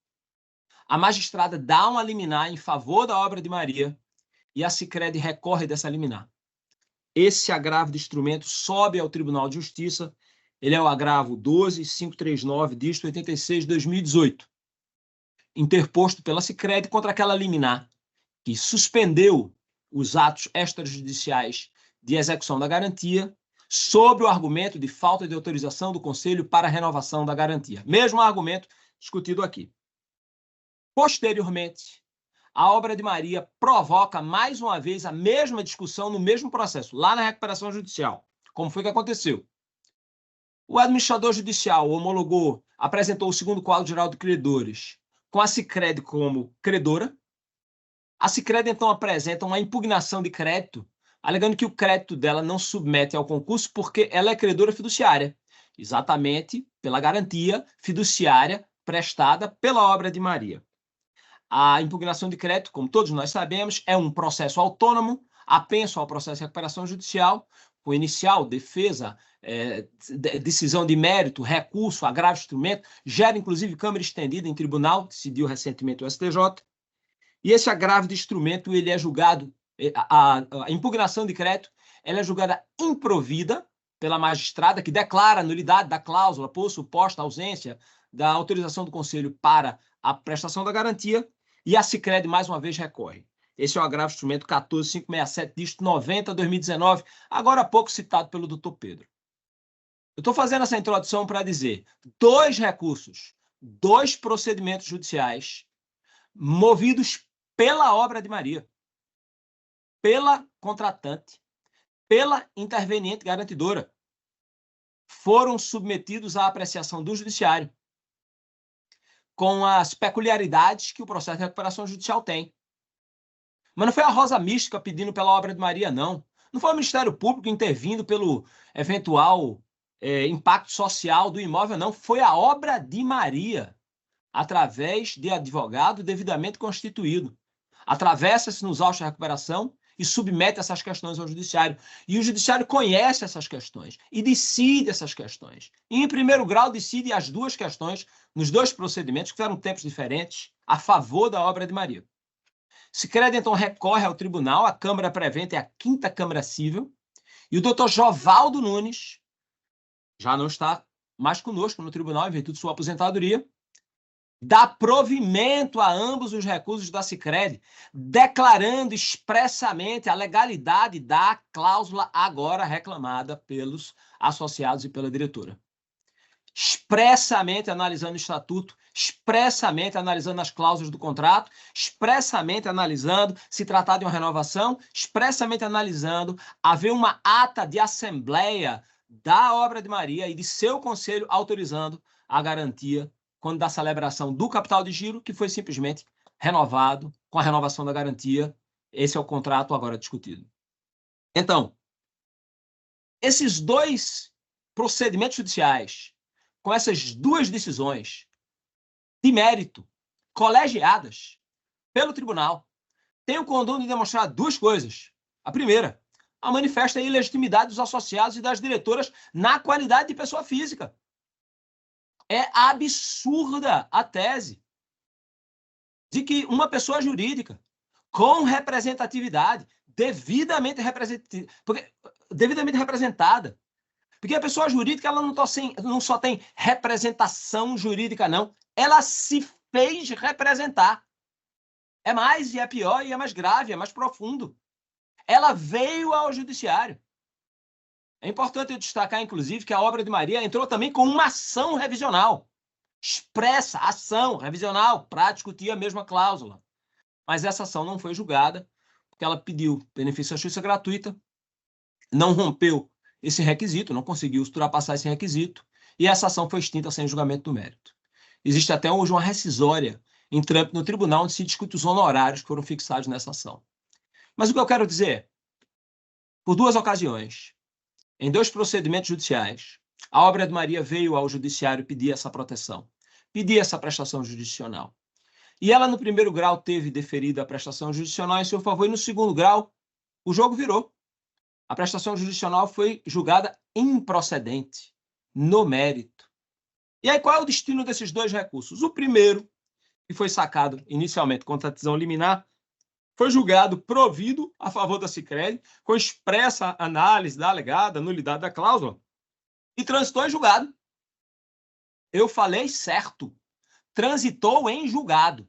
A magistrada dá uma liminar em favor da Obra de Maria e a Sicredi recorre dessa liminar. Esse agravo de instrumento sobe ao Tribunal de Justiça. Ele é o agravo 12539, dígito 86 de 2018, interposto pela Sicredi contra aquela liminar que suspendeu os atos extrajudiciais de execução da garantia, sob o argumento de falta de autorização do Conselho para a renovação da garantia. Mesmo argumento discutido aqui. Posteriormente, a obra de Maria provoca mais uma vez a mesma discussão no mesmo processo, lá na recuperação judicial. Como foi que aconteceu? O administrador judicial homologou, apresentou o segundo quadro geral de credores com a Sicredi como credora. A Sicredi, então, apresenta uma impugnação de crédito, alegando que o crédito dela não submete ao concurso porque ela é credora fiduciária, exatamente pela garantia fiduciária prestada pela obra de Maria. A impugnação de crédito, como todos nós sabemos, é um processo autônomo, apenso ao processo de recuperação judicial, com inicial, defesa, decisão de mérito, recurso, agravo de instrumento, gera inclusive câmara estendida em tribunal, decidiu recentemente o STJ, e esse agravo de instrumento ele é julgado, a impugnação de crédito, ela é julgada improvida pela magistrada, que declara a nulidade da cláusula por suposta ausência da autorização do Conselho para a prestação da garantia, e a Sicredi mais uma vez recorre. Esse é o agravo de instrumento 14567, dígito 90/2019, agora há pouco citado pelo Dr. Pedro. Eu estou fazendo essa introdução para dizer 2 recursos, 2 procedimentos judiciais movidos pela obra de Maria, pela contratante, pela interveniente garantidora, foram submetidos à apreciação do judiciário, com as peculiaridades que o processo de recuperação judicial tem. Mas não foi a Rosa Mística pedindo pela obra de Maria, não. Não foi o Ministério Público intervindo pelo eventual impacto social do imóvel, não. Foi a obra de Maria, através de advogado devidamente constituído. Atravessa-se nos autos de recuperação e submete essas questões ao judiciário. E o judiciário conhece essas questões e decide essas questões. E, em primeiro grau, decide as 2 questões nos 2 procedimentos, que eram tempos diferentes, a favor da obra de Maria. Sicredi, então, recorre ao tribunal, a Câmara Preventa é a 5ª Câmara Cível, e o doutor Jovaldo Nunes, já não está mais conosco no tribunal, em virtude de sua aposentadoria, dá provimento a ambos os recursos da Sicredi, declarando expressamente a legalidade da cláusula agora reclamada pelos associados e pela diretora. Expressamente analisando o estatuto, expressamente analisando as cláusulas do contrato, expressamente analisando se tratar de uma renovação, expressamente analisando haver uma ata de assembleia da obra de Maria e de seu conselho autorizando a garantia quando da celebração do capital de giro, que foi simplesmente renovado com a renovação da garantia. Esse é o contrato agora discutido. Então, esses 2 procedimentos judiciais, com essas 2 decisões de mérito, colegiadas pelo tribunal, tem o condão de demonstrar 2 coisas. A primeira, a manifesta ilegitimidade dos associados e das diretoras na qualidade de pessoa física. É absurda a tese de que uma pessoa jurídica com representatividade, devidamente representada, porque a pessoa jurídica ela não só tem representação jurídica, não, ela se fez representar. É mais e é pior e é mais grave, é mais profundo. Ela veio ao judiciário. É importante eu destacar, inclusive, que a obra de Maria entrou também com uma ação revisional. Expressa ação revisional para discutir a mesma cláusula. Mas essa ação não foi julgada, porque ela pediu benefício à justiça gratuita, não rompeu esse requisito, não conseguiu ultrapassar esse requisito, e essa ação foi extinta sem julgamento do mérito. Existe até hoje uma rescisória em trâmite no tribunal, onde se discute os honorários que foram fixados nessa ação. Mas o que eu quero dizer é, por 2 ocasiões, em 2 procedimentos judiciais, a obra de Maria veio ao judiciário pedir essa proteção, pedir essa prestação jurisdicional. E ela, no primeiro grau, teve deferida a prestação jurisdicional em seu favor, e no segundo grau, o jogo virou. A prestação jurisdicional foi julgada improcedente, no mérito. E aí, qual é o destino desses 2 recursos? O primeiro, que foi sacado inicialmente contra a decisão liminar, foi julgado provido a favor da Sicredi, com expressa análise da alegada nulidade da cláusula, e transitou em julgado. Eu falei certo. Transitou em julgado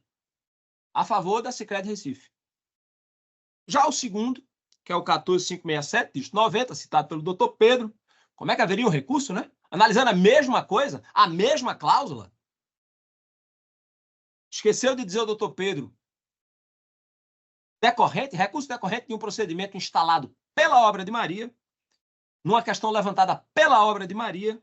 a favor da Sicredi Recife. Já o segundo, que é o 14.567, 90, citado pelo doutor Pedro, como é que haveria um recurso, né? Analisando a mesma coisa, a mesma cláusula. Esqueceu de dizer o doutor Pedro, recurso decorrente de um procedimento instalado pela obra de Maria, numa questão levantada pela obra de Maria,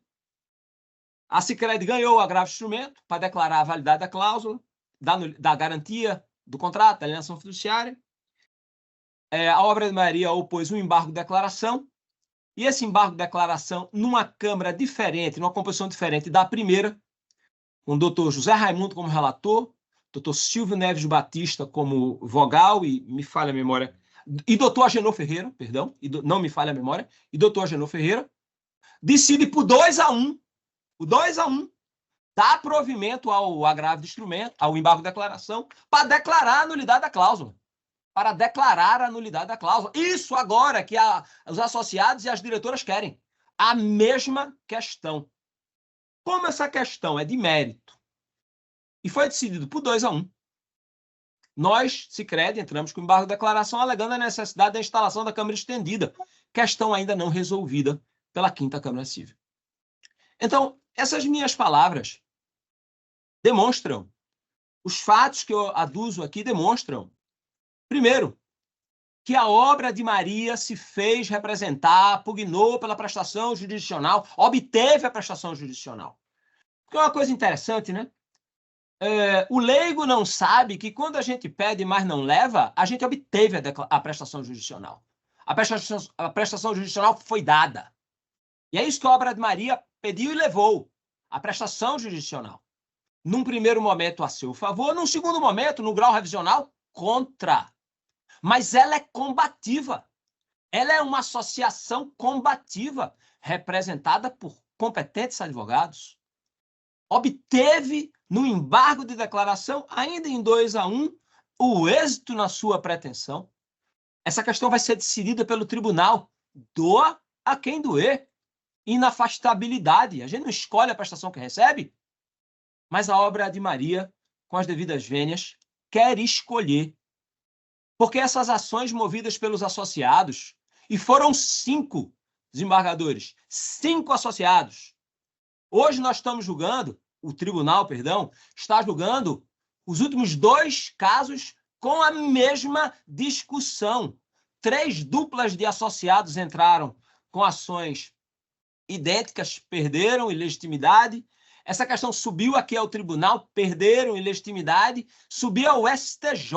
a Sicredi ganhou o agravo instrumento para declarar a validade da cláusula, da garantia do contrato, da alienação fiduciária. A obra de Maria opôs um embargo de declaração, e esse embargo de declaração, numa Câmara diferente, numa composição diferente da primeira, com o doutor José Raimundo como relator, doutor Silvio Neves Batista como vogal, e me falha a memória, e doutor Agenor Ferreira, perdão, não me falha a memória, e doutor Agenor Ferreira, decide por 2-1, o 2-1, dá provimento ao agravo de instrumento, ao embargo de declaração, para declarar a nulidade da cláusula. Para declarar a nulidade da cláusula. Isso agora que os associados e as diretoras querem. A mesma questão. Como essa questão é de mérito e foi decidido por 2-1, nós, Sicredi, entramos com embargo de declaração alegando a necessidade da instalação da Câmara estendida, questão ainda não resolvida pela 5ª Câmara Civil. Então, essas minhas palavras demonstram, os fatos que eu aduzo aqui demonstram, primeiro, que a obra de Maria se fez representar, pugnou pela prestação jurisdicional, obteve a prestação jurisdicional. Porque é uma coisa interessante, né? O leigo não sabe que quando a gente pede, mas não leva, a gente obteve a prestação jurisdicional. A prestação jurisdicional foi dada. E é isso que a obra de Maria pediu e levou, a prestação jurisdicional. Num primeiro momento a seu favor, num segundo momento, no grau revisional, contra. Mas ela é combativa. Ela é uma associação combativa, representada por competentes advogados. Obteve, no embargo de declaração, ainda em 2-1, o êxito na sua pretensão. Essa questão vai ser decidida pelo tribunal. Doa a quem doer. Inafastabilidade. A gente não escolhe a prestação que recebe, mas a obra de Maria, com as devidas vênias, quer escolher. Porque essas ações movidas pelos associados, e foram 5 desembargadores, 5 associados. Hoje nós estamos julgando, o tribunal, perdão, está julgando os últimos 2 casos com a mesma discussão. 3 duplas de associados entraram com ações idênticas, perderam ilegitimidade. Essa questão subiu aqui ao tribunal, perderam ilegitimidade, subiu ao STJ.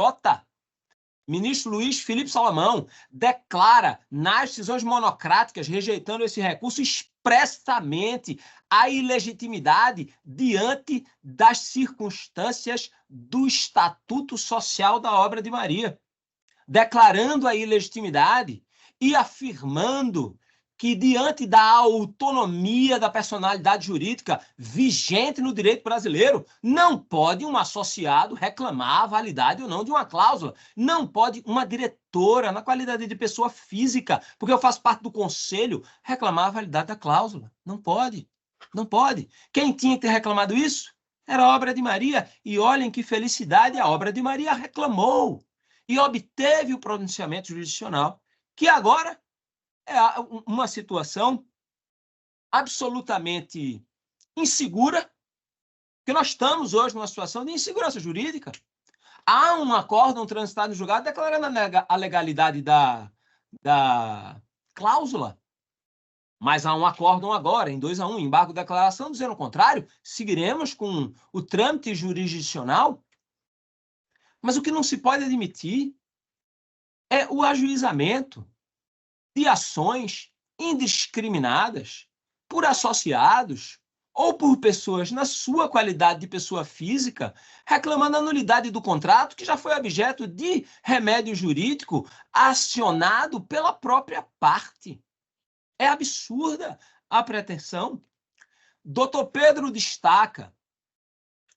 Ministro Luiz Felipe Salomão declara nas decisões monocráticas, rejeitando esse recurso, expressamente a ilegitimidade diante das circunstâncias do Estatuto Social da obra de Maria, declarando a ilegitimidade e afirmando que, diante da autonomia da personalidade jurídica vigente no direito brasileiro, não pode um associado reclamar a validade ou não de uma cláusula. Não pode uma diretora, na qualidade de pessoa física, porque eu faço parte do conselho, reclamar a validade da cláusula. Não pode. Não pode. Quem tinha que ter reclamado isso era a obra de Maria. E olhem que felicidade, a obra de Maria reclamou e obteve o pronunciamento jurisdicional, que agora é uma situação absolutamente insegura, que nós estamos hoje numa situação de insegurança jurídica. Há um acórdão transitado no julgado declarando a legalidade da cláusula, mas há um acórdão agora, em 2-1, embargo de declaração, dizendo o contrário, seguiremos com o trâmite jurisdicional. Mas o que não se pode admitir é o ajuizamento de ações indiscriminadas por associados ou por pessoas na sua qualidade de pessoa física, reclamando a nulidade do contrato que já foi objeto de remédio jurídico acionado pela própria parte. É absurda a pretensão. Dr. Pedro destaca,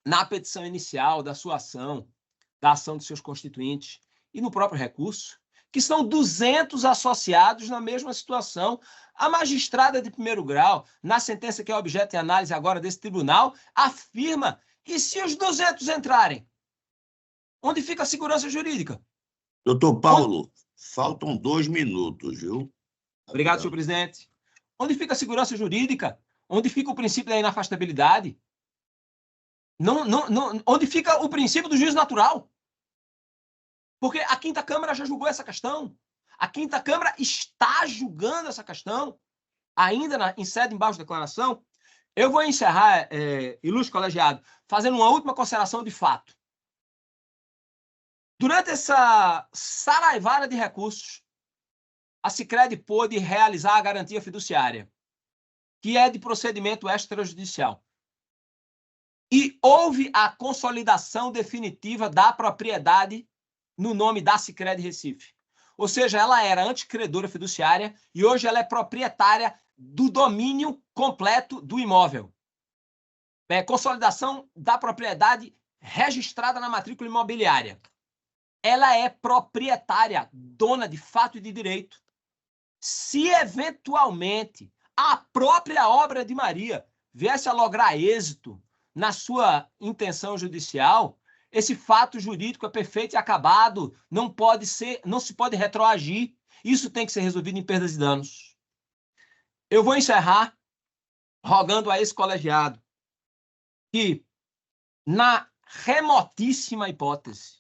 na petição inicial da sua ação, da ação de seus constituintes e no próprio recurso, que são 200 associados na mesma situação. A magistrada de primeiro grau, na sentença que é objeto de análise agora desse tribunal, afirma: e se os 200 entrarem? Onde fica a segurança jurídica? Doutor Paulo, Faltam 2 minutos, viu? Obrigado, senhor presidente. Onde fica a segurança jurídica? Onde fica o princípio da inafastabilidade? Onde fica o princípio do juízo natural? Porque a Quinta Câmara já julgou essa questão. A Quinta Câmara está julgando essa questão, ainda em sede embaixo de declaração. Eu vou encerrar, ilustre colegiado, fazendo uma última consideração de fato. Durante essa saraivada de recursos, a Sicredi pôde realizar a garantia fiduciária, que é de procedimento extrajudicial. E houve a consolidação definitiva da propriedade no nome da Sicredi Recife. Ou seja, ela era anticredora fiduciária e hoje ela é proprietária do domínio completo do imóvel. Consolidação da propriedade registrada na matrícula imobiliária. Ela é proprietária, dona de fato e de direito. Se eventualmente a própria Obra de Maria viesse a lograr êxito na sua intenção judicial, esse fato jurídico é perfeito e não se pode retroagir. Isso tem que ser resolvido em perdas e danos. Eu vou encerrar rogando a esse colegiado que, na remotíssima hipótese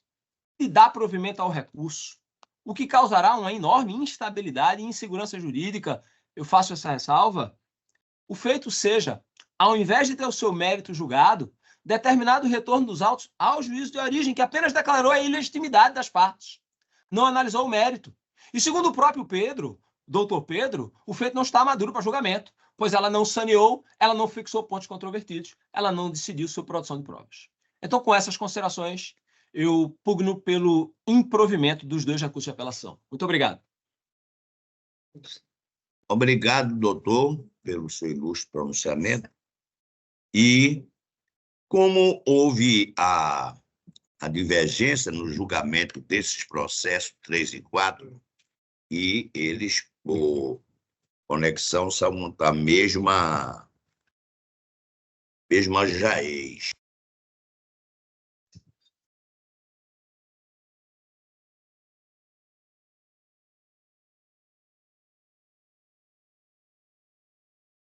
de dar provimento ao recurso, o que causará uma enorme instabilidade e insegurança jurídica, eu faço essa ressalva, o feito seja, ao invés de ter o seu mérito julgado, determinado o retorno dos autos ao juízo de origem, que apenas declarou a ilegitimidade das partes, não analisou o mérito. E segundo o próprio Pedro, doutor Pedro, o feito não está maduro para julgamento, pois ela não saneou, ela não fixou pontos controvertidos, ela não decidiu sobre produção de provas. Então, com essas considerações, eu pugno pelo improvimento dos 2 recursos de apelação. Muito obrigado. Obrigado, doutor, pelo seu ilustre pronunciamento. E como houve a divergência no julgamento desses processos 3 e 4, e eles, por conexão, são da mesma jaez.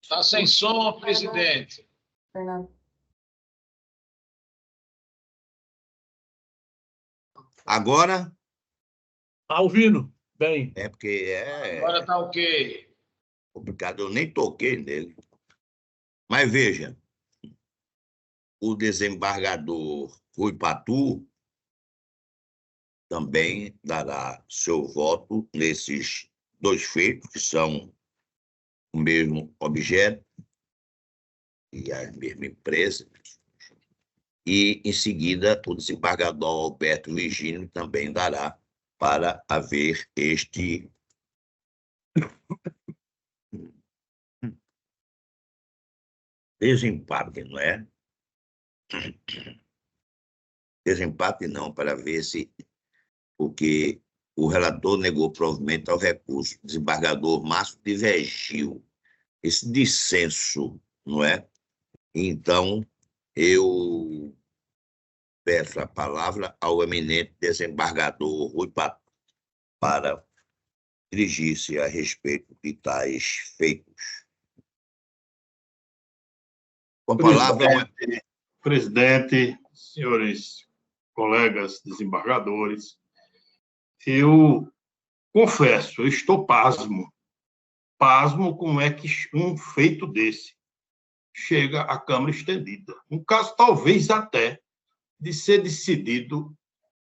Está sem som, presidente. Fernando. Agora, Está ouvindo? Bem. é porque Agora está ok. complicado, eu nem toquei nele. Mas veja, o desembargador Rui Patu também dará seu voto nesses 2 feitos, que são o mesmo objeto e a mesma empresa. E, em seguida, o desembargador Alberto Virgínio também dará para haver este desempate, não é? Desempate não, para ver se... Porque o relator negou provimento ao recurso. O desembargador Márcio divergiu esse dissenso, não é? Então, eu peço a palavra ao eminente desembargador Rui Patu para dirigir-se a respeito de tais feitos. Com a palavra... Presidente, senhores colegas desembargadores, eu confesso, eu estou pasmo como é que um feito desse chega à Câmara Estendida. Um caso, talvez, até de ser decidido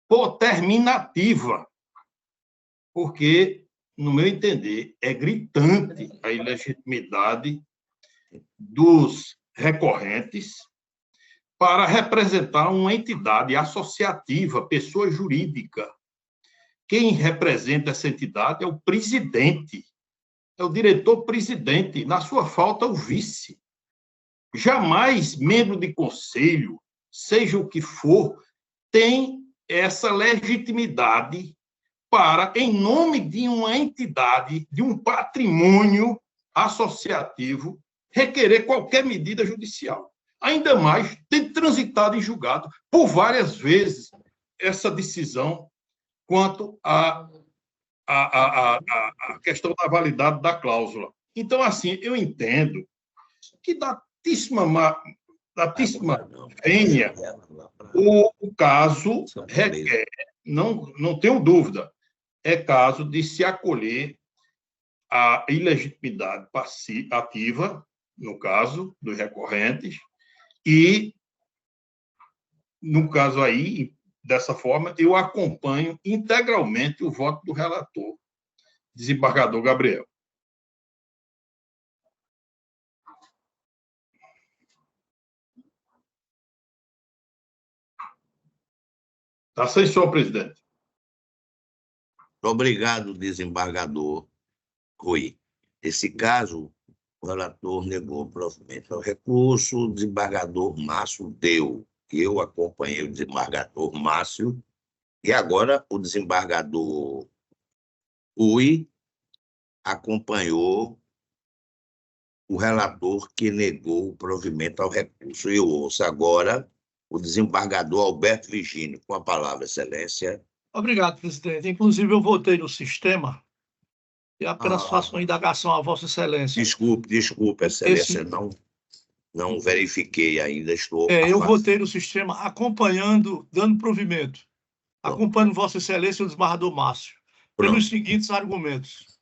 por terminativa, porque, no meu entender, é gritante a ilegitimidade dos recorrentes para representar uma entidade associativa, pessoa jurídica. Quem representa essa entidade é o presidente, é o diretor-presidente, na sua falta, o vice. Jamais membro de conselho, seja o que for, tem essa legitimidade para, em nome de uma entidade, de um patrimônio associativo, requerer qualquer medida judicial. Ainda mais, tem transitado em julgado por várias vezes essa decisão quanto a a questão da validade da cláusula. Então, assim, eu entendo que datíssima vênia o caso requer, não tenho dúvida, é caso de se acolher a ilegitimidade ativa, no caso dos recorrentes, e, no caso aí, dessa forma, eu acompanho integralmente o voto do relator, desembargador Gabriel. Está sem som, presidente. Obrigado, desembargador Rui. Esse caso, o relator negou provimento ao recurso, o desembargador Márcio deu. Eu acompanhei o desembargador Márcio, e agora o desembargador Rui acompanhou o relator que negou o provimento ao recurso. Eu ouço agora o desembargador Alberto Virgínio. Com a palavra, excelência. Obrigado, presidente. Inclusive, eu votei no sistema e apenas faço uma indagação a Vossa Excelência. Desculpe, excelência, não verifiquei ainda, estou... Eu votei no sistema acompanhando, dando provimento. Acompanho Vossa Excelência e o desembargador Márcio, pelos seguintes argumentos.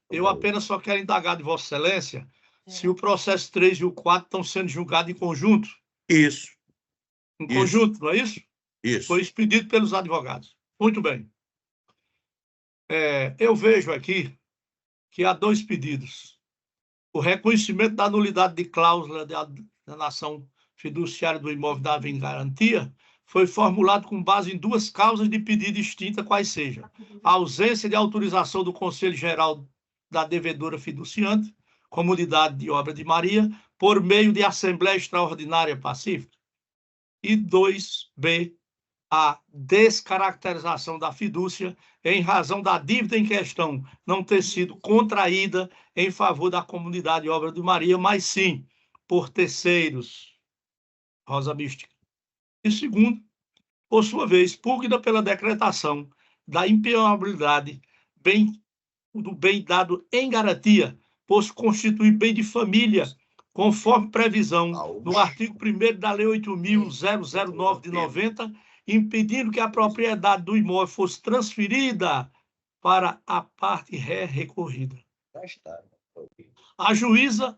Eu apenas só quero indagar de Vossa Excelência se o processo 3 e o 4 estão sendo julgados em conjunto. Isso. Em conjunto, não é isso? Isso. Foi expedido pelos advogados. Muito bem. Eu vejo aqui que há dois pedidos. O reconhecimento da nulidade de cláusula da nação fiduciária do imóvel dada em garantia foi formulado com base em duas causas de pedido distinta, quais sejam a ausência de autorização do Conselho Geral da devedora fiduciante, Comunidade de Obra de Maria, por meio de Assembleia Extraordinária Pacífica. E 2b, a descaracterização da fidúcia em razão da dívida em questão não ter sido contraída em favor da Comunidade de Obra de Maria, mas sim por terceiros. Rosa Mística. E segundo, por sua vez, pugna pela decretação da impenhorabilidade do bem dado em garantia, por se constituir bem de família, conforme previsão no artigo 1º da Lei 8.009 de 90, impedindo que a propriedade do imóvel fosse transferida para a parte recorrida. A juíza,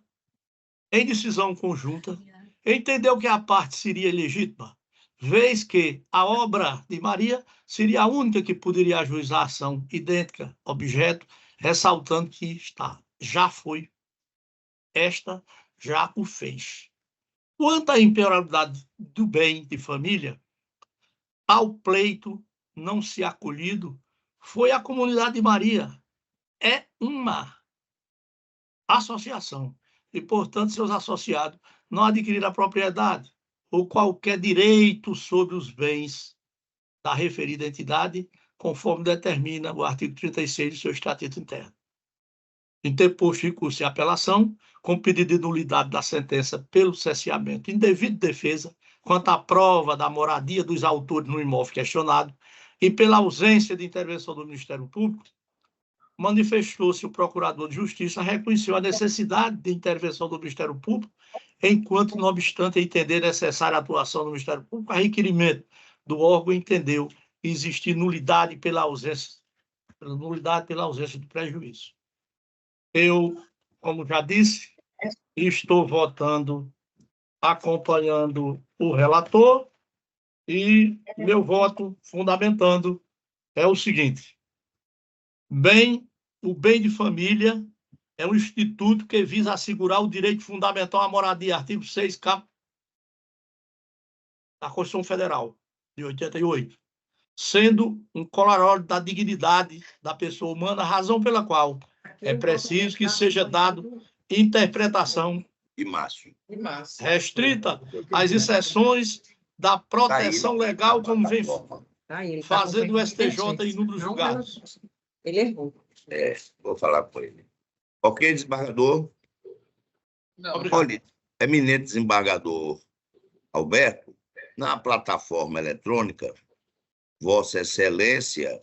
em decisão conjunta, entendeu que a parte seria ilegítima, vez que a obra de Maria seria a única que poderia ajuizar a ação idêntica, objeto, ressaltando que esta já o fez. Quanto à impenhorabilidade do bem de família, ao pleito não se acolhido foi a Comunidade de Maria. É uma associação e, portanto, seus associados não adquiriram a propriedade ou qualquer direito sobre os bens da referida entidade, conforme determina o artigo 36 do seu Estatuto Interno. Interposto recurso de apelação, com pedido de nulidade da sentença pelo cesseamento indevido de defesa, quanto à prova da moradia dos autores no imóvel questionado e pela ausência de intervenção do Ministério Público, manifestou-se o Procurador de Justiça, reconheceu a necessidade de intervenção do Ministério Público, enquanto, não obstante entender necessária a atuação do Ministério Público, a requerimento do órgão entendeu existir nulidade pela ausência do prejuízo. Eu, como já disse, estou votando, acompanhando o relator, e meu voto fundamentando é o seguinte: o bem de família é um instituto que visa assegurar o direito fundamental à moradia, artigo 6 cap. da Constituição Federal, de 88, sendo um colarório da dignidade da pessoa humana, razão pela qual é preciso que seja dado interpretação restrita às exceções da proteção legal, como vem fazendo o STJ em inúmeros julgados. Ele errou. Vou falar com ele. Ok, desembargador? Não, Olha, eminente desembargador Alberto, na plataforma eletrônica, Vossa Excelência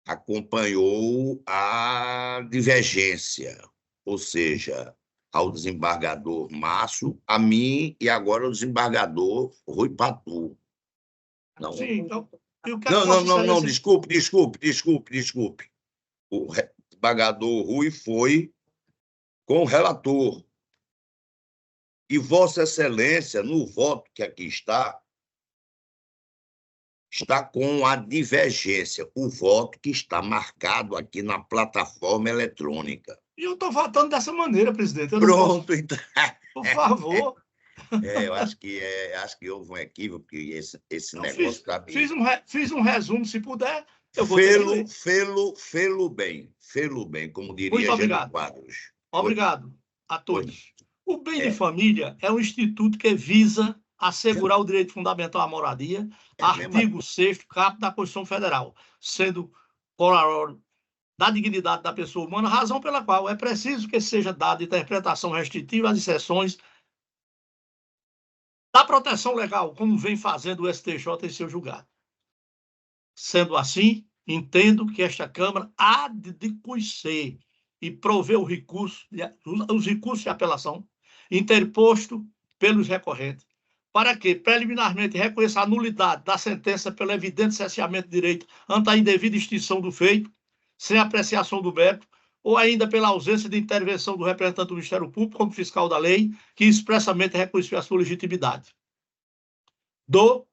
acompanhou a divergência, ou seja, ao desembargador Márcio, a mim e agora ao desembargador Rui Patu. Não, Sim, então, e o que não, Vossa não, não, Excelência- desculpe. O desembargador Rui foi com o relator. E Vossa Excelência, no voto que aqui está com a divergência, o voto que está marcado aqui na plataforma eletrônica. E eu estou votando dessa maneira, presidente. Eu não Pronto, posso... então. Por favor. Eu acho que houve um equívoco, porque esse Eu negócio fiz, está fiz um resumo, se puder, eu vou ter que ler. fê-lo bem, como diria Muito Jânio obrigado. Quadros. Obrigado a todos. O bem de É. família é um instituto que visa assegurar o direito fundamental à moradia, artigo 6º, caput da Constituição Federal, sendo corolário da dignidade da pessoa humana, razão pela qual é preciso que seja dada interpretação restritiva às exceções da proteção legal, como vem fazendo o STJ em seu julgado. Sendo assim, entendo que esta Câmara há de conhecer e prover os recursos de apelação interposto pelos recorrentes, para que, preliminarmente, reconheça a nulidade da sentença pelo evidente cesseamento de direito ante a indevida extinção do feito, sem apreciação do mérito, ou ainda pela ausência de intervenção do representante do Ministério Público como fiscal da lei, que expressamente reconheceu a sua legitimidade. Dou,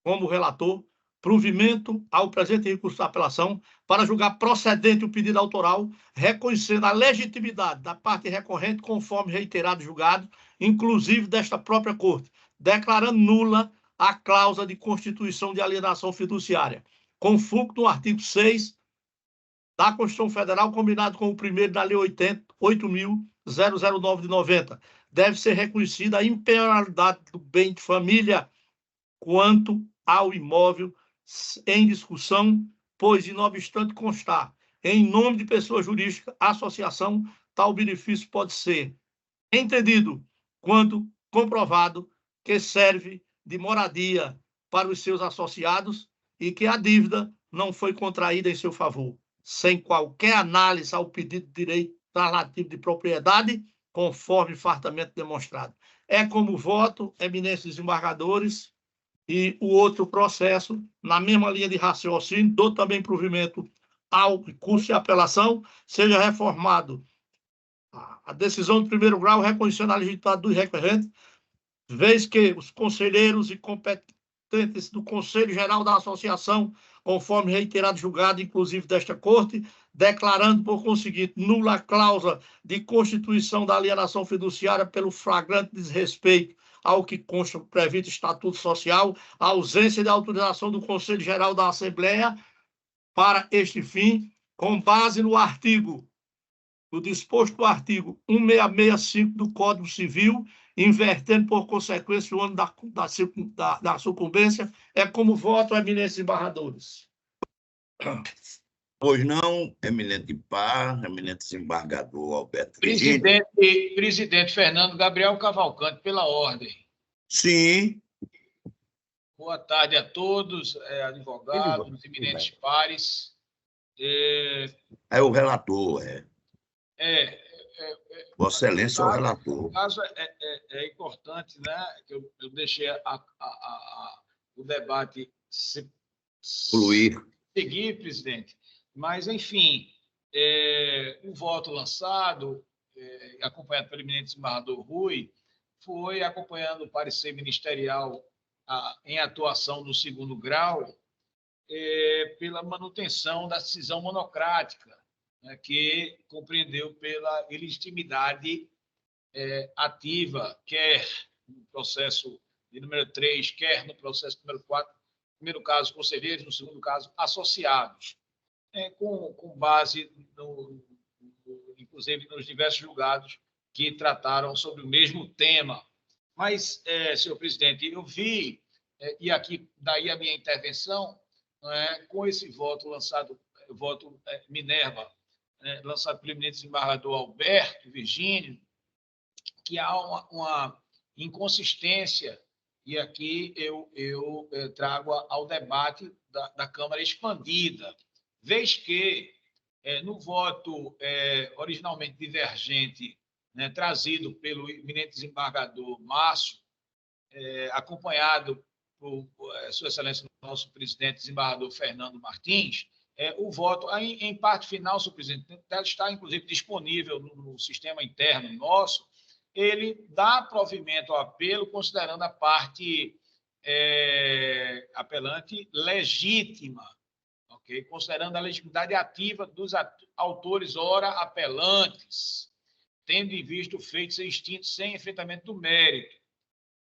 como relator, provimento ao presente recurso de apelação para julgar procedente o pedido autoral, reconhecendo a legitimidade da parte recorrente conforme reiterado julgado, inclusive desta própria Corte, declarando nula a cláusula de constituição de alienação fiduciária, com fulcro no artigo 6 da Constituição Federal, combinado com o primeiro da Lei 8.009 de 90. Deve ser reconhecida a impenalidade do bem de família quanto ao imóvel em discussão, pois, não obstante constar em nome de pessoa jurídica, associação, tal benefício pode ser entendido quando comprovado que serve de moradia para os seus associados e que a dívida não foi contraída em seu favor, sem qualquer análise ao pedido de direito relativo de propriedade, conforme fartamente demonstrado. É como voto, eminentes desembargadores, e o outro processo, na mesma linha de raciocínio, dou também provimento ao recurso de apelação, seja reformado a decisão de primeiro grau reconhecendo a legitimidade do requerente, vez que os conselheiros e competentes do Conselho Geral da Associação, conforme reiterado julgado, inclusive desta Corte, declarando, por conseguinte, nula a cláusula de constituição da alienação fiduciária pelo flagrante desrespeito ao que consta previsto Estatuto Social, a ausência de autorização do Conselho Geral da Assembleia para este fim, com base no disposto do artigo 1665 do Código Civil, invertendo por consequência o ano da sucumbência, é como voto, eminentes embargadores. Pois não, eminente par, eminente desembargador Alberto Presidente Fernando Gabriel Cavalcante, pela ordem. Sim. Boa tarde a todos, advogados, eminentes pares. É o relator, Vossa Excelência é o relator. O caso é importante, né? Que eu deixei o debate Fluir. seguir, presidente. Mas, enfim, o voto lançado, acompanhado pelo eminente desembargador Rui, foi acompanhando o parecer ministerial em atuação no segundo grau, pela manutenção da decisão monocrática, né, que compreendeu pela ilegitimidade ativa, quer no processo de número 3, quer no processo número 4, no primeiro caso, conselheiros, no segundo caso, associados, com base, inclusive, nos diversos julgados que trataram sobre o mesmo tema. Mas, senhor presidente, eu vi, e aqui daí a minha intervenção, com esse voto lançado, voto Minerva, lançado pelo eminente desembargador Alberto Virgínio, que há uma inconsistência E aqui eu trago ao debate da Câmara expandida, vez que, no voto originalmente divergente, né, trazido pelo eminente desembargador Márcio, acompanhado por Sua Excelência, nosso presidente, desembargador Fernando Martins, o voto, em parte final, senhor presidente, está, inclusive, disponível no sistema interno nosso, ele dá provimento ao apelo, considerando a parte apelante legítima, okay? Considerando a legitimidade ativa dos autores ora apelantes, tendo em vista o feito ser extinto sem enfrentamento do mérito.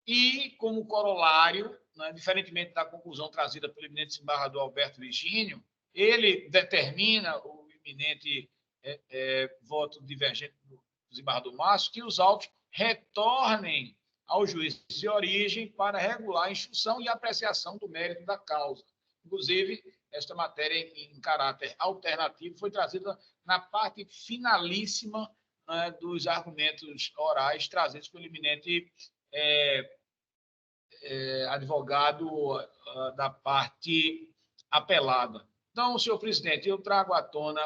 E, como corolário, né, diferentemente da conclusão trazida pelo eminente desembargador Alberto Virgínio, ele determina, o eminente voto divergente do desembargador Márcio, que os autos retornem ao juiz de origem para regular a instrução e apreciação do mérito da causa. Inclusive, esta matéria, em caráter alternativo, foi trazida na parte finalíssima, né, dos argumentos orais trazidos pelo eminente advogado da parte apelada. Então, senhor presidente, eu trago à tona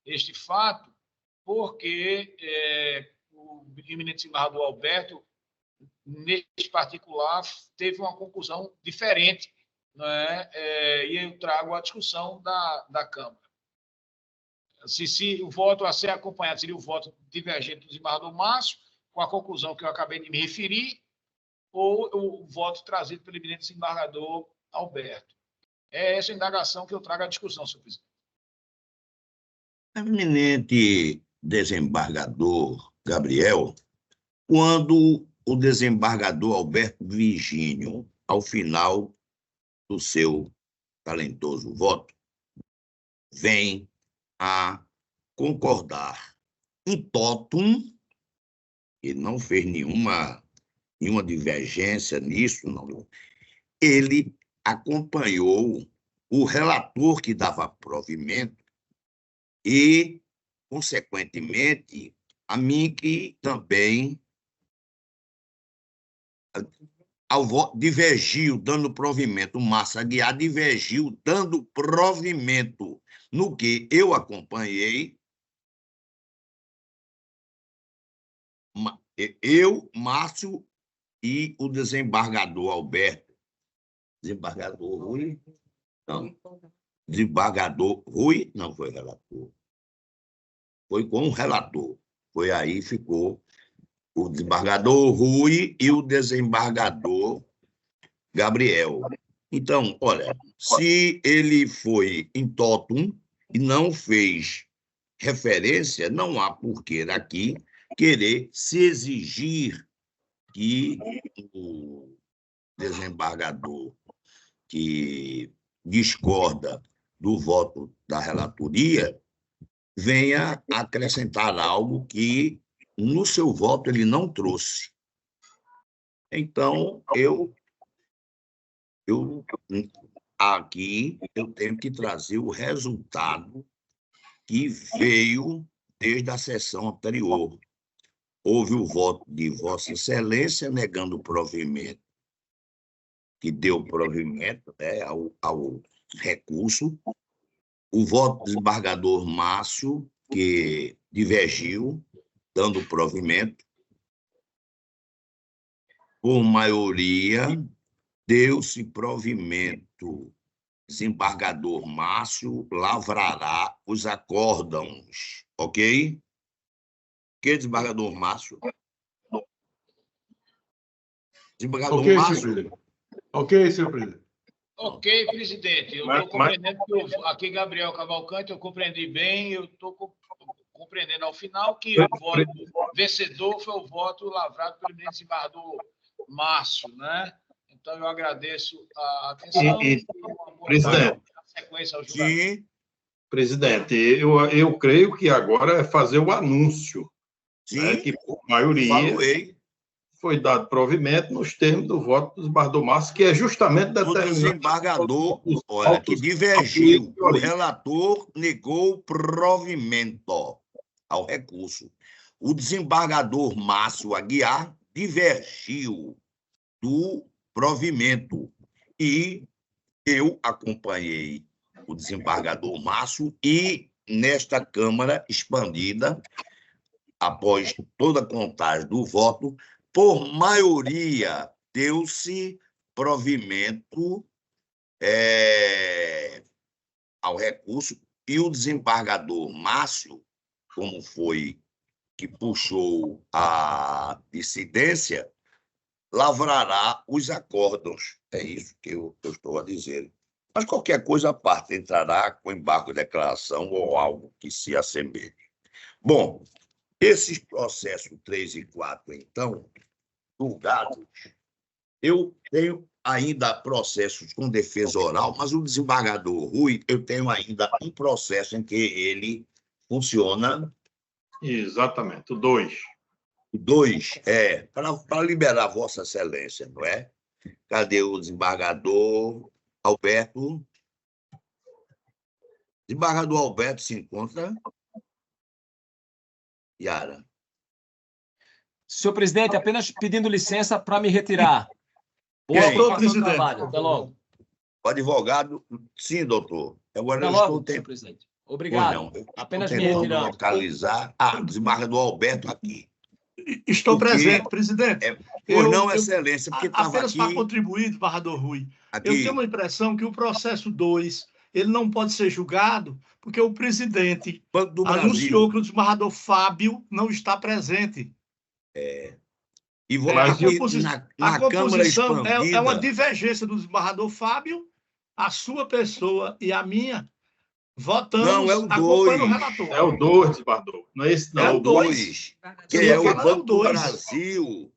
este fato porque o eminente desembargador Alberto, neste particular, teve uma conclusão diferente, né? E eu trago a discussão da Câmara. Se o voto a ser acompanhado seria o voto divergente do desembargador Márcio, com a conclusão que eu acabei de me referir, ou o voto trazido pelo eminente desembargador Alberto. É essa indagação que eu trago à discussão, senhor presidente. Eminente desembargador Gabriel, quando o desembargador Alberto Virgínio, ao final do seu talentoso voto, vem a concordar in totum, ele não fez nenhuma divergência nisso, não. Ele acompanhou o relator que dava provimento e, consequentemente, a mim que também divergiu, dando provimento, o Márcio Aguiar divergiu, dando provimento no que eu acompanhei, eu, Márcio e o desembargador Alberto. Desembargador Rui? Não. Desembargador Rui não foi relator. Foi com o relator. Foi aí, ficou o desembargador Rui e o desembargador Gabriel. Então, olha, se ele foi in totum e não fez referência, não há porquê aqui querer se exigir que o desembargador que discorda do voto da relatoria venha acrescentar algo que, no seu voto, ele não trouxe. Então, aqui eu tenho que trazer o resultado que veio desde a sessão anterior. Houve o voto de Vossa Excelência negando o provimento, que deu provimento, né, ao recurso, o voto do desembargador Márcio, que divergiu, dando provimento, por maioria, deu-se provimento. Desembargador Márcio lavrará os acórdãos, ok? Que desembargador Márcio? Desembargador Ok, Márcio? senhor presidente. Ok, senhor presidente. Ok, presidente. Eu estou compreendendo que aqui, Gabriel Cavalcante, eu compreendi bem, eu estou compreendendo ao final que o voto vencedor foi o voto lavrado pelo eminente desembargador Márcio, né? Então, eu agradeço a atenção e uma boa presidente, sequência ao julgamento. Sim, presidente, eu creio que agora é fazer o anúncio, né, sim, que por maioria falei. foi dado provimento nos termos do voto do desembargador Márcio, que é justamente O determinado. desembargador, olha, que divergiu. O relator negou provimento ao recurso. O desembargador Márcio Aguiar divergiu. do provimento. E eu acompanhei o desembargador Márcio e, nesta Câmara expandida, após toda a contagem do voto, por maioria, deu-se provimento ao recurso e o desembargador Márcio, como foi que puxou a dissidência, lavrará os acórdãos. É isso que eu estou a dizer. Mas qualquer coisa à parte entrará com embargo de declaração ou algo que se assemelhe. Bom, esses processos 3 e 4, então, julgados, eu tenho ainda processos com defesa oral, mas o desembargador Rui, eu tenho ainda um processo em que ele funciona. Exatamente, o 2. O 2 para liberar Vossa Excelência, não é? Cadê o desembargador Alberto? Desembargador Alberto se encontra? Yara. Senhor presidente, apenas pedindo licença para me retirar. Boa Quem? continuação do trabalho. Até logo. O advogado, sim, doutor. Agora Até eu logo, estou senhor presidente. Obrigado. Apenas me tentando retirando. localizar. Desembargador Alberto aqui. Estou Porque presente, presidente. Por não, excelência, porque estava Apenas aqui... para contribuir, desembargador Rui, aqui. eu tenho uma impressão que o processo 2 ele não pode ser julgado porque o presidente Banco do anunciou Brasil. que o desembargador Fábio não está presente. E vou A aqui composição Câmara expandida... é uma divergência do desembargador Fábio, a sua pessoa e a minha, votamos Não, é o acompanhando o 2. relator. É o 2, desembargador. Não é esse, não. É É o o 2. 2, que Eu ia é o falar Banco o do 2. Brasil.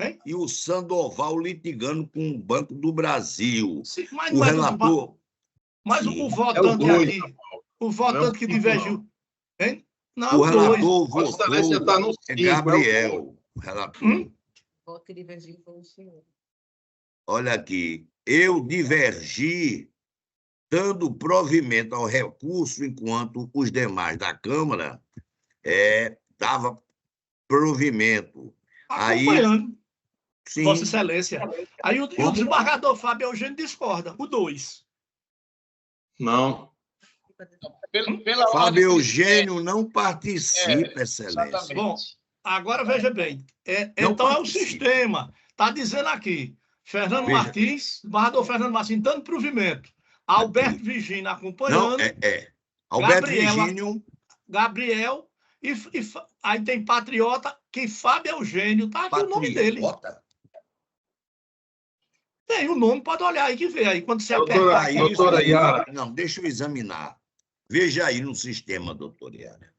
Hein? E o Sandoval litigando com o Banco do Brasil. Sim, mas O não é do relator... Mas Sim. o votante dois, aqui, o votante que divergiu... Hein? Não, é O o 2. relator Vossa Excelência votou... está no 5. É Gabriel, o relator. voto que divergiu foi o senhor. Olha aqui, eu divergi dando provimento ao recurso, enquanto os demais da Câmara davam provimento. Acompanhando, Sim, Vossa Excelência. Aí o desembargador Fábio Eugênio discorda, o 2. Não. Pela Fábio ordem, Eugênio não participa, excelência. exatamente. Bom, agora veja bem. Não Então é o participa. sistema. Está dizendo aqui, Fernando Veja. Martins, desembargador Fernando Martins, dando provimento. Alberto Virgínio Não, acompanhando. Alberto Gabriela. Virgínio, Gabriel, aí tem Patriota, que Fábio Eugênio, tá aqui o nome dele. Patriota. Tem o nome, pode olhar aí que vê aí. Quando você Doutora, apertar aí, doutora Yara. Não, deixa eu examinar. Veja aí no sistema, doutor Yara.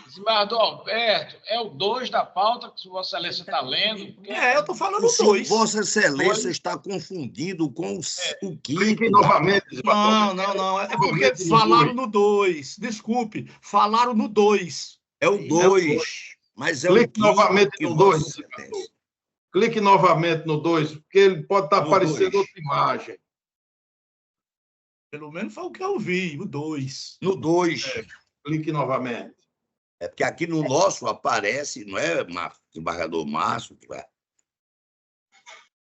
Desembargador Alberto, é o 2 da pauta que Vossa Excelência está lendo. eu estou falando o 2. Vossa Excelência está confundindo com o Clique quinto. novamente, desembargador. Não. É porque falaram no 2. Desculpe, falaram no 2. É o 2, mas é o Clique quinto novamente que no Vossa 2, Excelência. Clique novamente no 2, porque ele pode estar No aparecendo 2. outra imagem. Pelo menos foi o que eu vi, o 2. No 2. Clique novamente. É porque aqui no nosso aparece, não é, desembargador Márcio?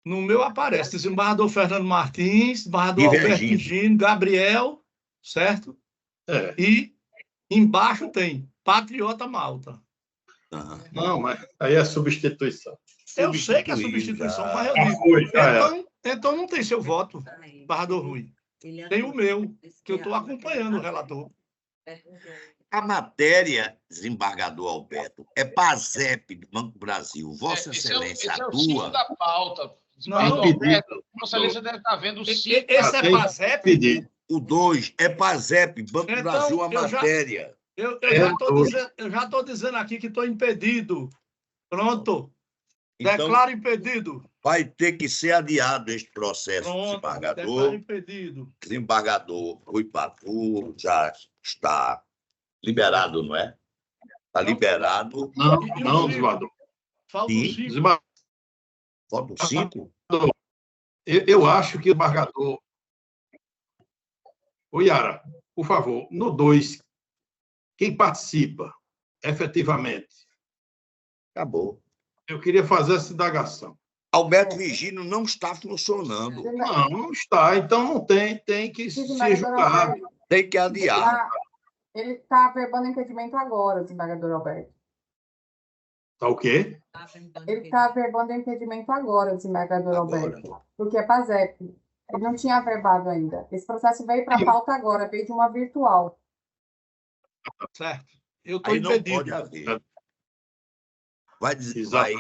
No meu aparece desembargador Fernando Martins, desembargador Divergindo. Alberto Virgínio, Gabriel, certo? E embaixo tem Patriota Malta. Não, mas aí é substituição. Eu sei que é substituição, mas eu digo. Foi, já era. Então não tem seu voto, desembargador Rui. Tem o meu, que eu estou acompanhando o relator. A matéria, desembargador Alberto, é PASEP do Banco do Brasil. Vossa Excelência Esse é o 5 atua. da pauta. Desembargador Não. Alberto, Vossa Excelência deve estar vendo o 5. Esse é PASEP? Pedido. O 2 é PASEP, Banco do Então, Brasil, a eu já- matéria. Eu É já estou dizendo aqui que estou impedido. Pronto. Então, Declaro impedido. vai ter que ser adiado este processo, Pronto. Declaro desembargador. impedido. Desembargador Rui Patu já está liberado, não é? Está liberado. Não, desembargador. Falta Sim. o 5. Desembargador, Faltam 5. eu acho que o desembargador... Ô, Yara, por favor, no 2, quem participa efetivamente? Acabou. Eu queria fazer essa indagação. Alberto Vigílio não está funcionando. Não está. Então não tem que ser julgado. Tem que adiar. Ele está verbando impedimento agora, desembargador Alberto. Tá o quê? Ele está verbando impedimento agora, desembargador Agora. Alberto, porque é PASEP. Ele não tinha averbado ainda. Esse processo veio para a pauta agora, veio de uma virtual. Certo. Eu estou Aí não impedido. pode haver. Vai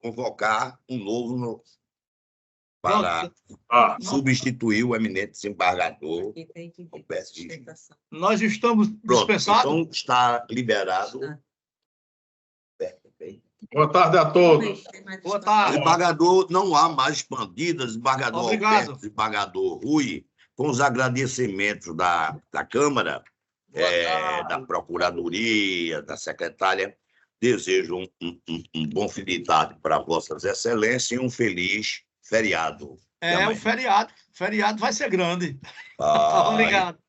convocar um novo para substituir o eminente desembargador Alberto Vigílio. Nós estamos Pronto, dispensados. então está liberado. Boa tarde a todos. Boa tarde. Desembargador, não há mais expandida, desembargador Obrigado. Alberto, desembargador Rui, com os agradecimentos da Câmara, da Procuradoria, da Secretária, desejo um bom fim de tarde para Vossas Excelências e um feliz feriado. O feriado. O feriado vai ser grande. Vai. Obrigado.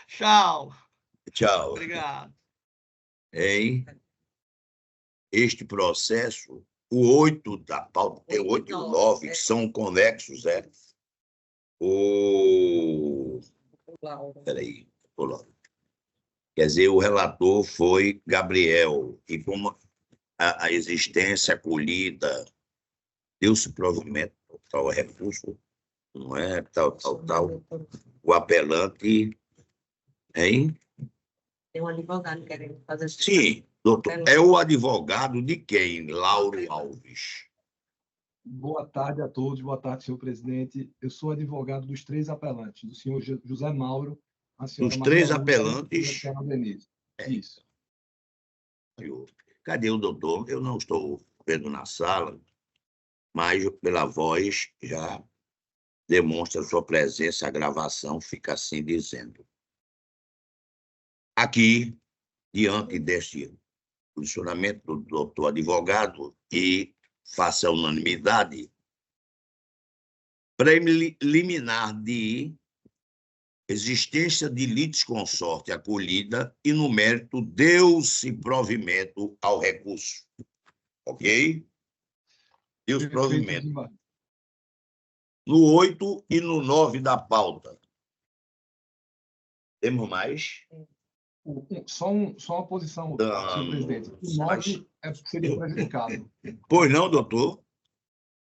Tchau. Tchau. Obrigado. Hein? Este processo, o 8 da pauta, tem 8 e o 9, que são conexos, Peraí, quer dizer, o relator foi Gabriel, e como a existência acolhida, deu-se provimento ao recurso, não é? Tal. O apelante, hein? Tem um advogado querendo fazer... Sim, doutor. É o advogado de quem? Lauro Alves. Boa tarde a todos, boa tarde, senhor presidente. Eu sou advogado dos 3 apelantes, do senhor José Mauro, a senhora Os 3 Maria Lúcia apelantes. e a senhora Denise. Isso. Cadê o doutor? Eu não estou vendo na sala, mas pela voz já demonstra sua presença, a gravação fica assim dizendo. Aqui, diante deste posicionamento do doutor advogado e faça a unanimidade, preliminar de existência de litisconsorte acolhida e, no mérito, deu-se provimento ao recurso. Ok? Deu-se provimento. No 8 e no 9 da pauta. Temos mais? Só uma posição, senhor presidente. O 9 seria prejudicado. Pois não, doutor?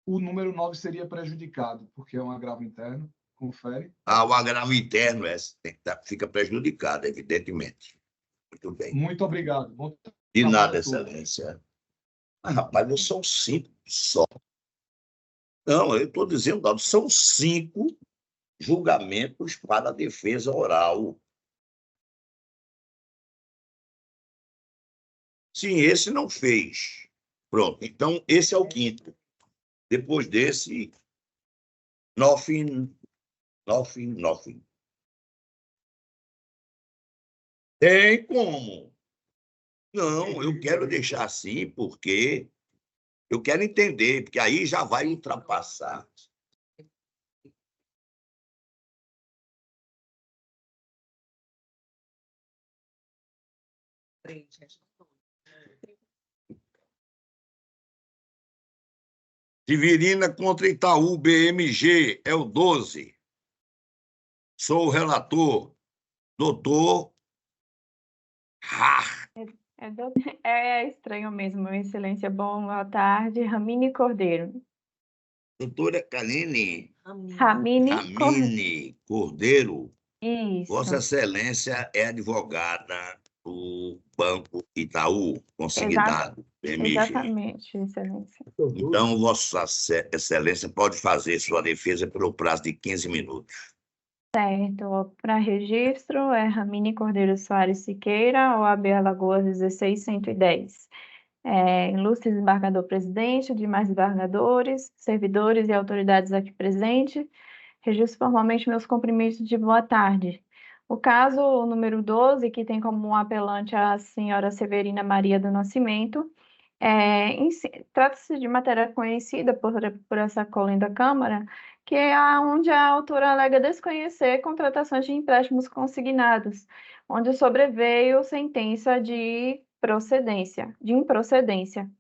O número 9 seria prejudicado, porque é um agravo interno. Confere. O agravo interno fica prejudicado, evidentemente. Muito bem. Muito obrigado. De nada, excelência. Rapaz, não são 5 só. Não, eu estou dizendo, são 5 julgamentos para a defesa oral. Sim, esse não fez. Pronto, então esse é o 5º. Depois desse, nothing. Tem como? Não, eu quero deixar assim, porque eu quero entender, porque aí já vai ultrapassar. Severina contra Itaú, BMG, é o 12. Sou o relator, doutor Har. É estranho mesmo, Excelência. Boa tarde. Ramine Cordeiro. Doutora Kaline. Ramine Cordeiro. Isso. Vossa Excelência é advogada do Banco Itaú, consignado, BMG. Exatamente, Excelência. Então, Vossa Excelência pode fazer sua defesa pelo prazo de 15 minutos. Certo. Para registro, é Ramine Cordeiro Soares Siqueira, OAB Alagoas 16110. Ilustre desembargador presidente, demais desembargadores, servidores e autoridades aqui presentes, registro formalmente meus cumprimentos de boa tarde. O caso número 12, que tem como apelante a senhora Severina Maria do Nascimento, trata-se de matéria conhecida por essa cola da Câmara, que é onde a autora alega desconhecer contratações de empréstimos consignados, onde sobreveio sentença de improcedência.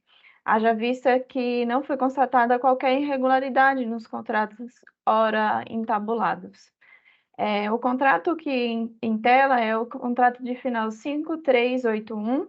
haja vista que não foi constatada qualquer irregularidade nos contratos ora entabulados. O contrato que em tela é o contrato de final 5381,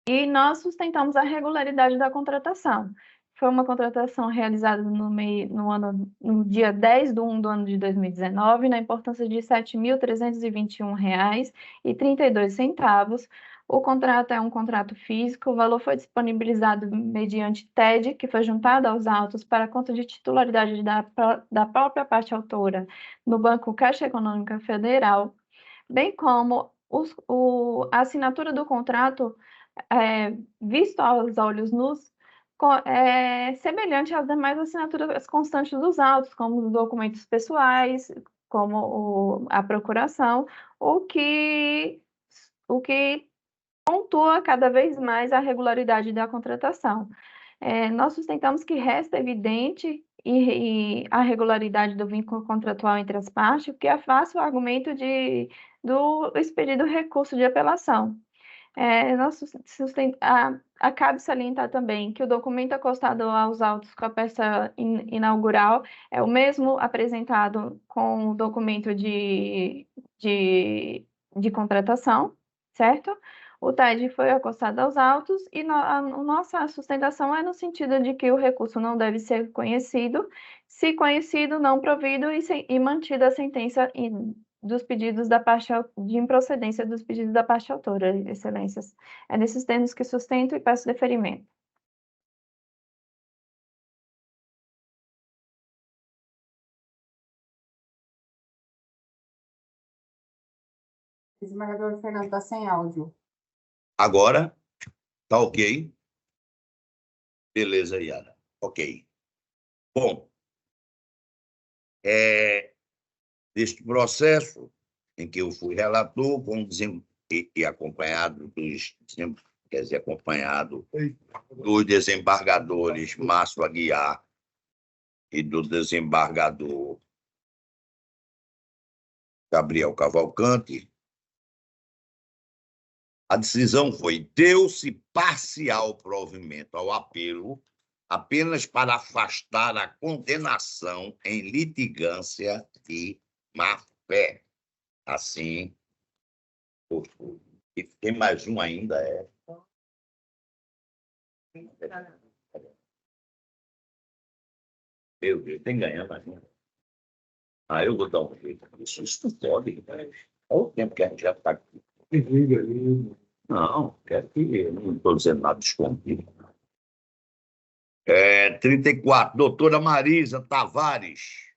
e nós sustentamos a regularidade da contratação. Foi uma contratação realizada no dia 10 de 1 do ano de 2019, na importância de R$ 7.321,32. O contrato é um contrato físico, o valor foi disponibilizado mediante TED, que foi juntado aos autos para conta de titularidade da própria parte autora no Banco Caixa Econômica Federal, bem como a assinatura do contrato, visto aos olhos nus, semelhante às demais assinaturas constantes dos autos, como os documentos pessoais, como a procuração, o que pontua cada vez mais a regularidade da contratação. Nós sustentamos que resta evidente a regularidade do vínculo contratual entre as partes, o que afasta o argumento do expedido recurso de apelação. Cabe salientar também que o documento acostado aos autos com a peça inaugural é o mesmo apresentado com o documento de contratação, certo? O TED foi acostado aos autos e a nossa sustentação é no sentido de que o recurso não deve ser conhecido, se conhecido, não provido e mantida a sentença dos pedidos da parte de improcedência dos pedidos da parte autora, excelências. É nesses termos que sustento e peço deferimento. O desembargador Fernando está sem áudio. Agora, tá ok? Beleza, Yara. Ok. Bom, neste processo em que eu fui relator e acompanhado dos desembargadores Márcio Aguiar e do desembargador Gabriel Cavalcante, a decisão foi: deu-se parcial provimento ao apelo apenas para afastar a condenação em litigância de má-fé. Assim, e tem mais um ainda, Meu Deus, tem ganhando ainda. Eu vou dar um jeito. Isso não pode, olha o tempo que a gente já está aqui. Não, não estou dizendo nada escondido. 34, doutora Marisa Tavares.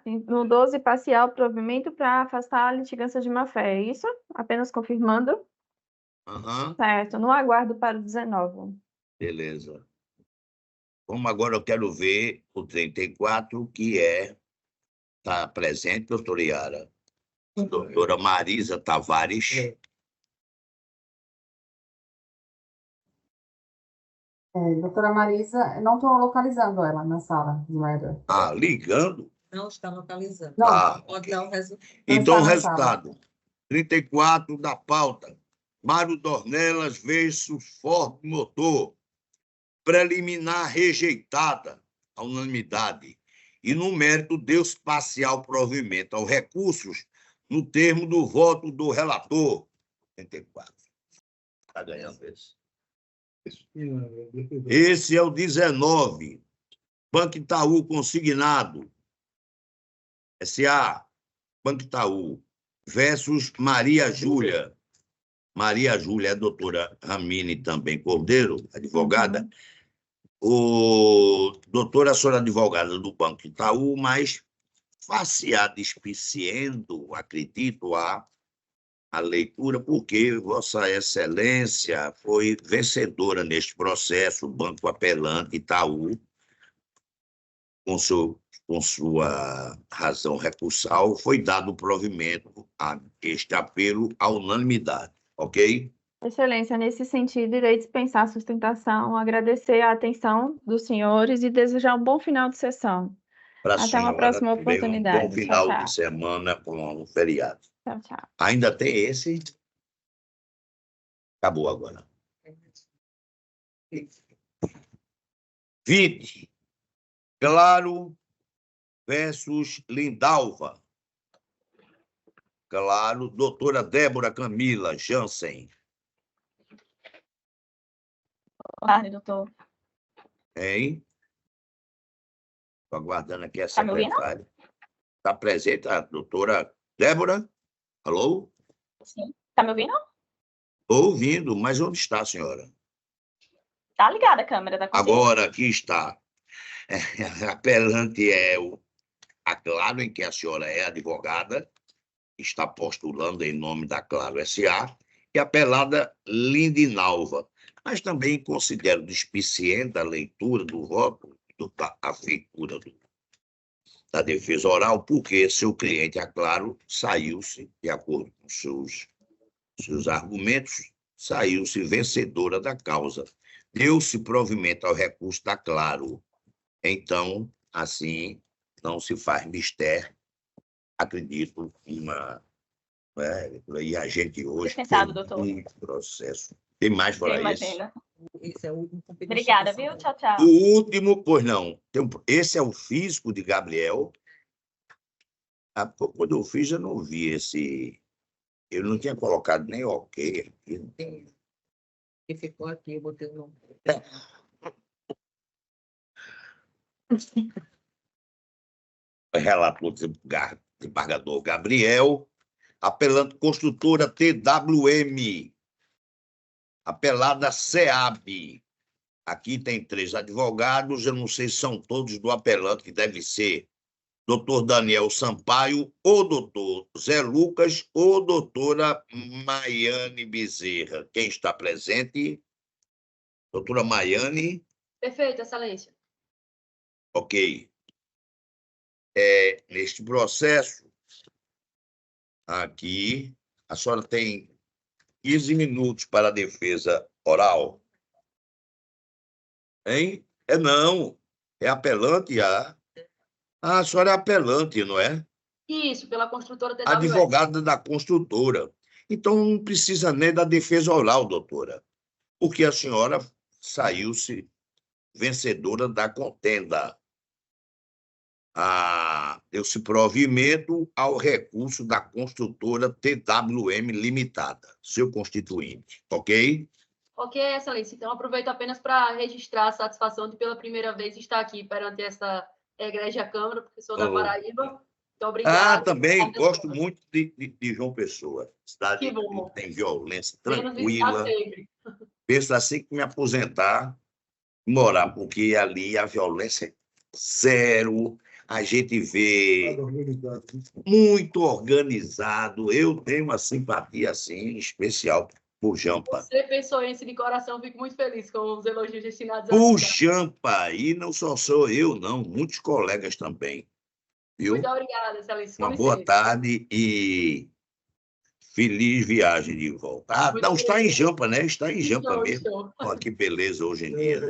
No 12, parcial provimento para afastar a litigância de má-fé, é isso? Apenas confirmando? Certo, no aguardo para o 19. Beleza. Como agora eu quero ver o 34, que está presente, doutora Yara. Doutora Marisa Tavares. Doutora Marisa, não estou localizando ela na sala, desembargador. Ligando? Não está localizando. Não. Pode dar o resultado. Então, o resultado. 34 da pauta. Mário Dornelas versus Ford Motor. Preliminar rejeitada, a unanimidade. E no mérito, deu-se parcial provimento aos recursos no termo do voto do relator. 34. Está ganhando esse. Esse é o 19. Banco Itaú consignado. SA, Banco Itaú, versus Maria Júlia. Maria Júlia é a doutora Ramine também Cordeiro, advogada. Doutora, a senhora advogada do Banco Itaú, mas facear despiciendo, acredito, a leitura, porque Vossa Excelência foi vencedora neste processo, o Banco Apelante Itaú, com sua razão recursal, foi dado provimento a este apelo à unanimidade, ok? Excelência, nesse sentido, irei dispensar a sustentação, agradecer a atenção dos senhores e desejar um bom final de sessão. Até uma próxima oportunidade. Um bom final de semana com um feriado. Tchau, tchau. Ainda tem esse? Acabou agora. 20. Claro versus Lindalva. Claro, doutora Débora Camila Jansen. Claro, doutor. Hein? Estou aguardando aqui a Tá me ouvindo? secretária. Está presente a doutora Débora? Alô? Sim. Tá me ouvindo? Estou ouvindo, mas onde está a senhora? Tá ligada a câmera da cozinha. Agora, aqui está. Apelante é a Claro, em que a senhora é advogada, está postulando em nome da Claro S.A., e apelada Lindinalva. Mas também considero despiciente a leitura do voto, a feitura da defesa oral, porque seu cliente, a Claro, saiu-se, de acordo com seus argumentos, saiu-se vencedora da causa. Deu-se provimento ao recurso da Claro. Então, assim, não se faz mistério. Acredito e a gente hoje Dispensado, tem doutor. muito processo. Tem mais fora isso? Imagina. Esse é o último pedido de Obrigada, instituição. viu? Tchau, tchau. O último, pois não. Esse é o físico de Gabriel. Quando eu fiz, eu não vi esse... Eu não tinha colocado nem ok aqui. Que ficou aqui, eu botei o nome. Relator desembargador Gabriel, apelando construtora TWM, apelada SEAB. Aqui tem 3 advogados, eu não sei se são todos do apelante, que deve ser doutor Daniel Sampaio, ou doutor Zé Lucas, ou doutora Maiane Bezerra. Quem está presente? Doutora Maiane? Perfeito, excelência. Ok. Neste processo, aqui, a senhora tem 15 minutos para a defesa oral. Hein? Não. É apelante, a senhora é apelante, não é? Isso, pela construtora TWS. Advogada da construtora. Então, não precisa nem da defesa oral, doutora, porque a senhora saiu-se vencedora da contenda. Deu-se provimento ao recurso da construtora TWM Limitada, seu constituinte, ok? Ok, excelência. Então, aproveito apenas para registrar a satisfação de, pela primeira vez, estar aqui perante essa egrégia Câmara, professor da Paraíba. Muito obrigado. Também gosto muito de João Pessoa. Cidade que bom. Que tem violência Venha nos visitar tranquila. sempre. Penso assim que me aposentar, morar, porque ali a violência é zero. A gente vê muito organizado. Eu tenho uma simpatia assim especial por Jampa. Você, pessoense de coração, fico muito feliz com os elogios destinados a Por você. Jampa, e não só sou eu, não, muitos colegas também. Viu? Muito obrigada, excelência. Uma boa tarde e feliz viagem de volta. Não, está em Jampa, né? Está em Jampa mesmo. Olha que beleza hoje em dia.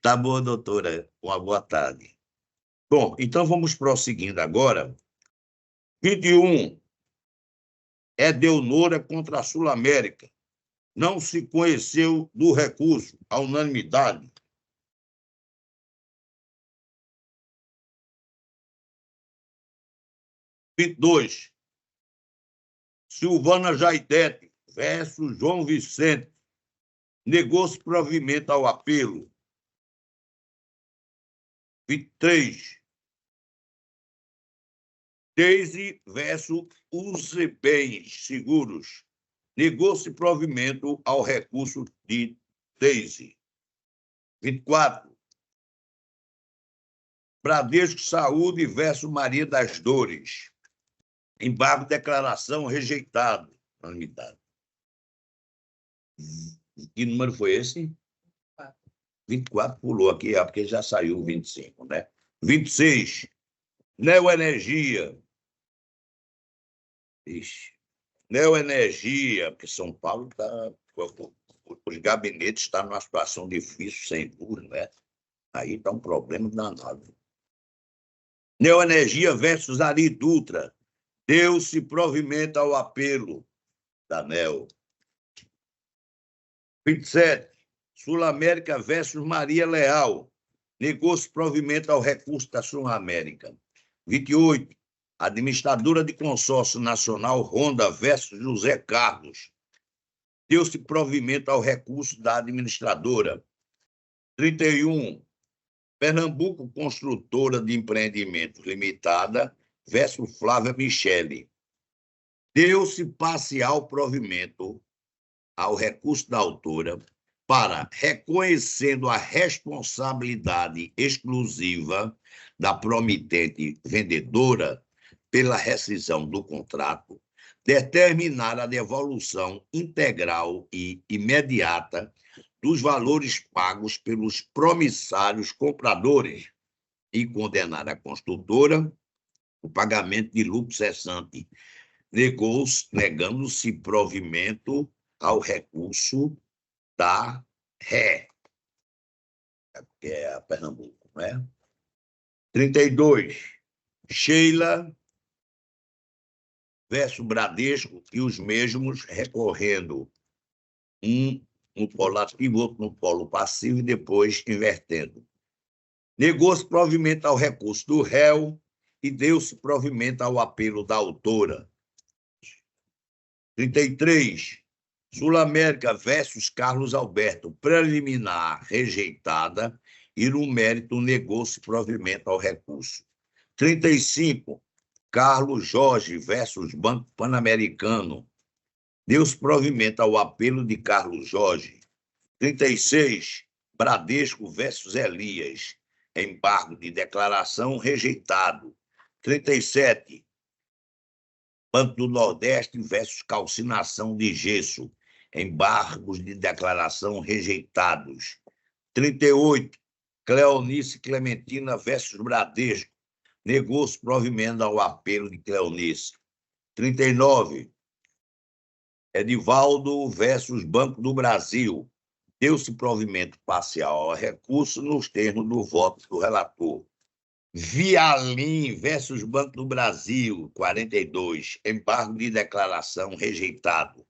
Tá bom, doutora. Uma boa tarde. Bom, então vamos prosseguindo agora. 21. Edeonora contra a Sul-América. Não se conheceu do recurso, a unanimidade. (22) Silvana Jaidete versus João Vicente. Negou-se provimento ao apelo. 23. Deise versus Usebens Seguros. Negou-se provimento ao recurso de Deise. 24. Bradesco Saúde versus Maria das Dores. Embargo de declaração rejeitado. Unanimidade. Que número foi esse? 24 pulou aqui, porque já saiu o 25, né? 26. Neoenergia. Ixi. Neoenergia, porque São Paulo está... Os gabinetes estão numa situação difícil, sem luz, né? Aí está um problema danado. Neoenergia versus Ari Dutra. Deu-se provimento ao apelo da NEO. 27. Sul-América versus Maria Leal. Negou-se provimento ao recurso da Sul-América. 28. Administradora de Consórcio Nacional Honda versus José Carlos. Deu-se provimento ao recurso da administradora. 31. Pernambuco Construtora de Empreendimentos Limitada versus Flávia Michele. Deu-se parcial provimento ao recurso da autora para, reconhecendo a responsabilidade exclusiva da promitente vendedora pela rescisão do contrato, determinar a devolução integral e imediata dos valores pagos pelos promissários compradores e condenar a construtora o pagamento de lucro cessante, negando-se provimento ao recurso da Ré, que é a Pernambuco, não é? 32. Sheila versus Bradesco e os mesmos recorrendo um no polo ativo, outro no polo passivo e depois invertendo. Negou-se provimento ao recurso do réu e deu-se provimento ao apelo da autora. 33. Sul-América versus Carlos Alberto, preliminar rejeitada e no mérito negou-se provimento ao recurso. 35. Carlos Jorge versus Banco Pan-Americano. Deu-se provimento ao apelo de Carlos Jorge. 36. Bradesco versus Elias. Embargo de declaração rejeitado. 37. Banco do Nordeste versus calcinação de gesso. Embargos de declaração rejeitados. 38. Cleonice Clementina versus Bradesco. Negou-se provimento ao apelo de Cleonice. 39. Edivaldo versus Banco do Brasil. Deu-se provimento parcial ao recurso nos termos do voto do relator. Vialim versus Banco do Brasil, 42. Embargo de declaração rejeitado.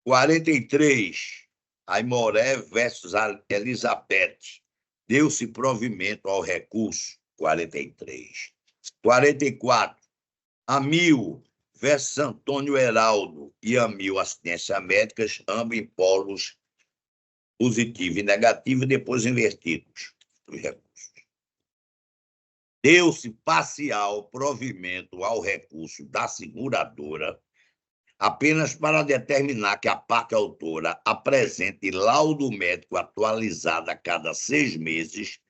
43. Aimoré versus Elizabeth. Deu-se provimento ao recurso. 43. 44. Amil versus Antônio Heraldo e Amil Assistência Médicas, ambos em polos positivo e negativo, e depois invertidos os recursos. Deu-se parcial provimento ao recurso da seguradora apenas para determinar que a parte autora apresente laudo médico atualizado a cada 6 meses,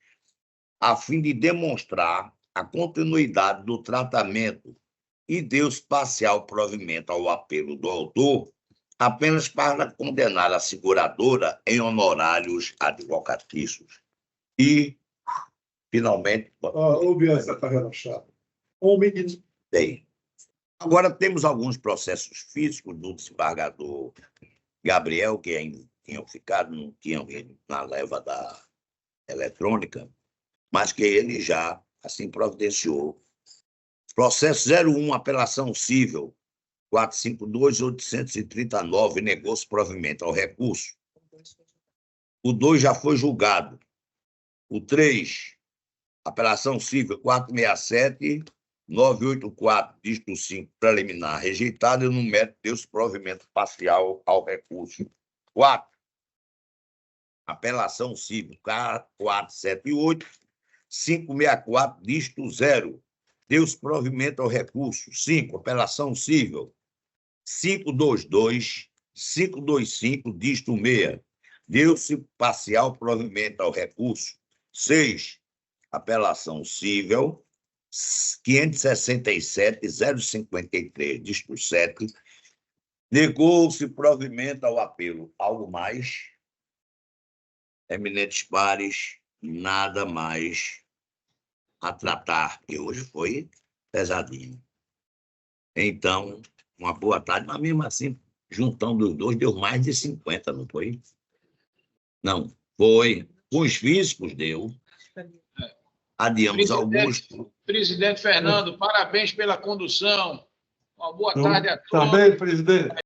a fim de demonstrar a continuidade do tratamento, e deu-se parcial provimento ao apelo do autor apenas para condenar a seguradora em honorários advocatícios. E, finalmente... O Bianca está relaxado. Bem, agora temos alguns processos físicos do desembargador Gabriel, que ainda tinham ficado, não tinham ido na leva da eletrônica, mas que ele já, assim, providenciou. Processo 01, apelação civil, 452.839, negou-se provimento ao recurso. O 2 já foi julgado. O 3, apelação civil, 467.984, dígito 5, preliminar, rejeitado, e no mérito deu-se provimento parcial ao recurso. 4, apelação civil, 478.564, dígito 0, deu-se provimento ao recurso. 5, apelação civil, 522.525, dígito 6, deu-se parcial provimento ao recurso. 6, apelação civil, 567.053, dígito 7, negou-se provimento ao apelo. Algo mais? Eminentes pares, nada mais a tratar, que hoje foi pesadinho. Então, uma boa tarde, mas mesmo assim, juntando os dois, deu mais de 50, não foi? Não, foi. Com os físicos, deu. Adiamos alguns. Presidente Fernando, parabéns pela condução. Uma boa tarde a todos. Também, presidente.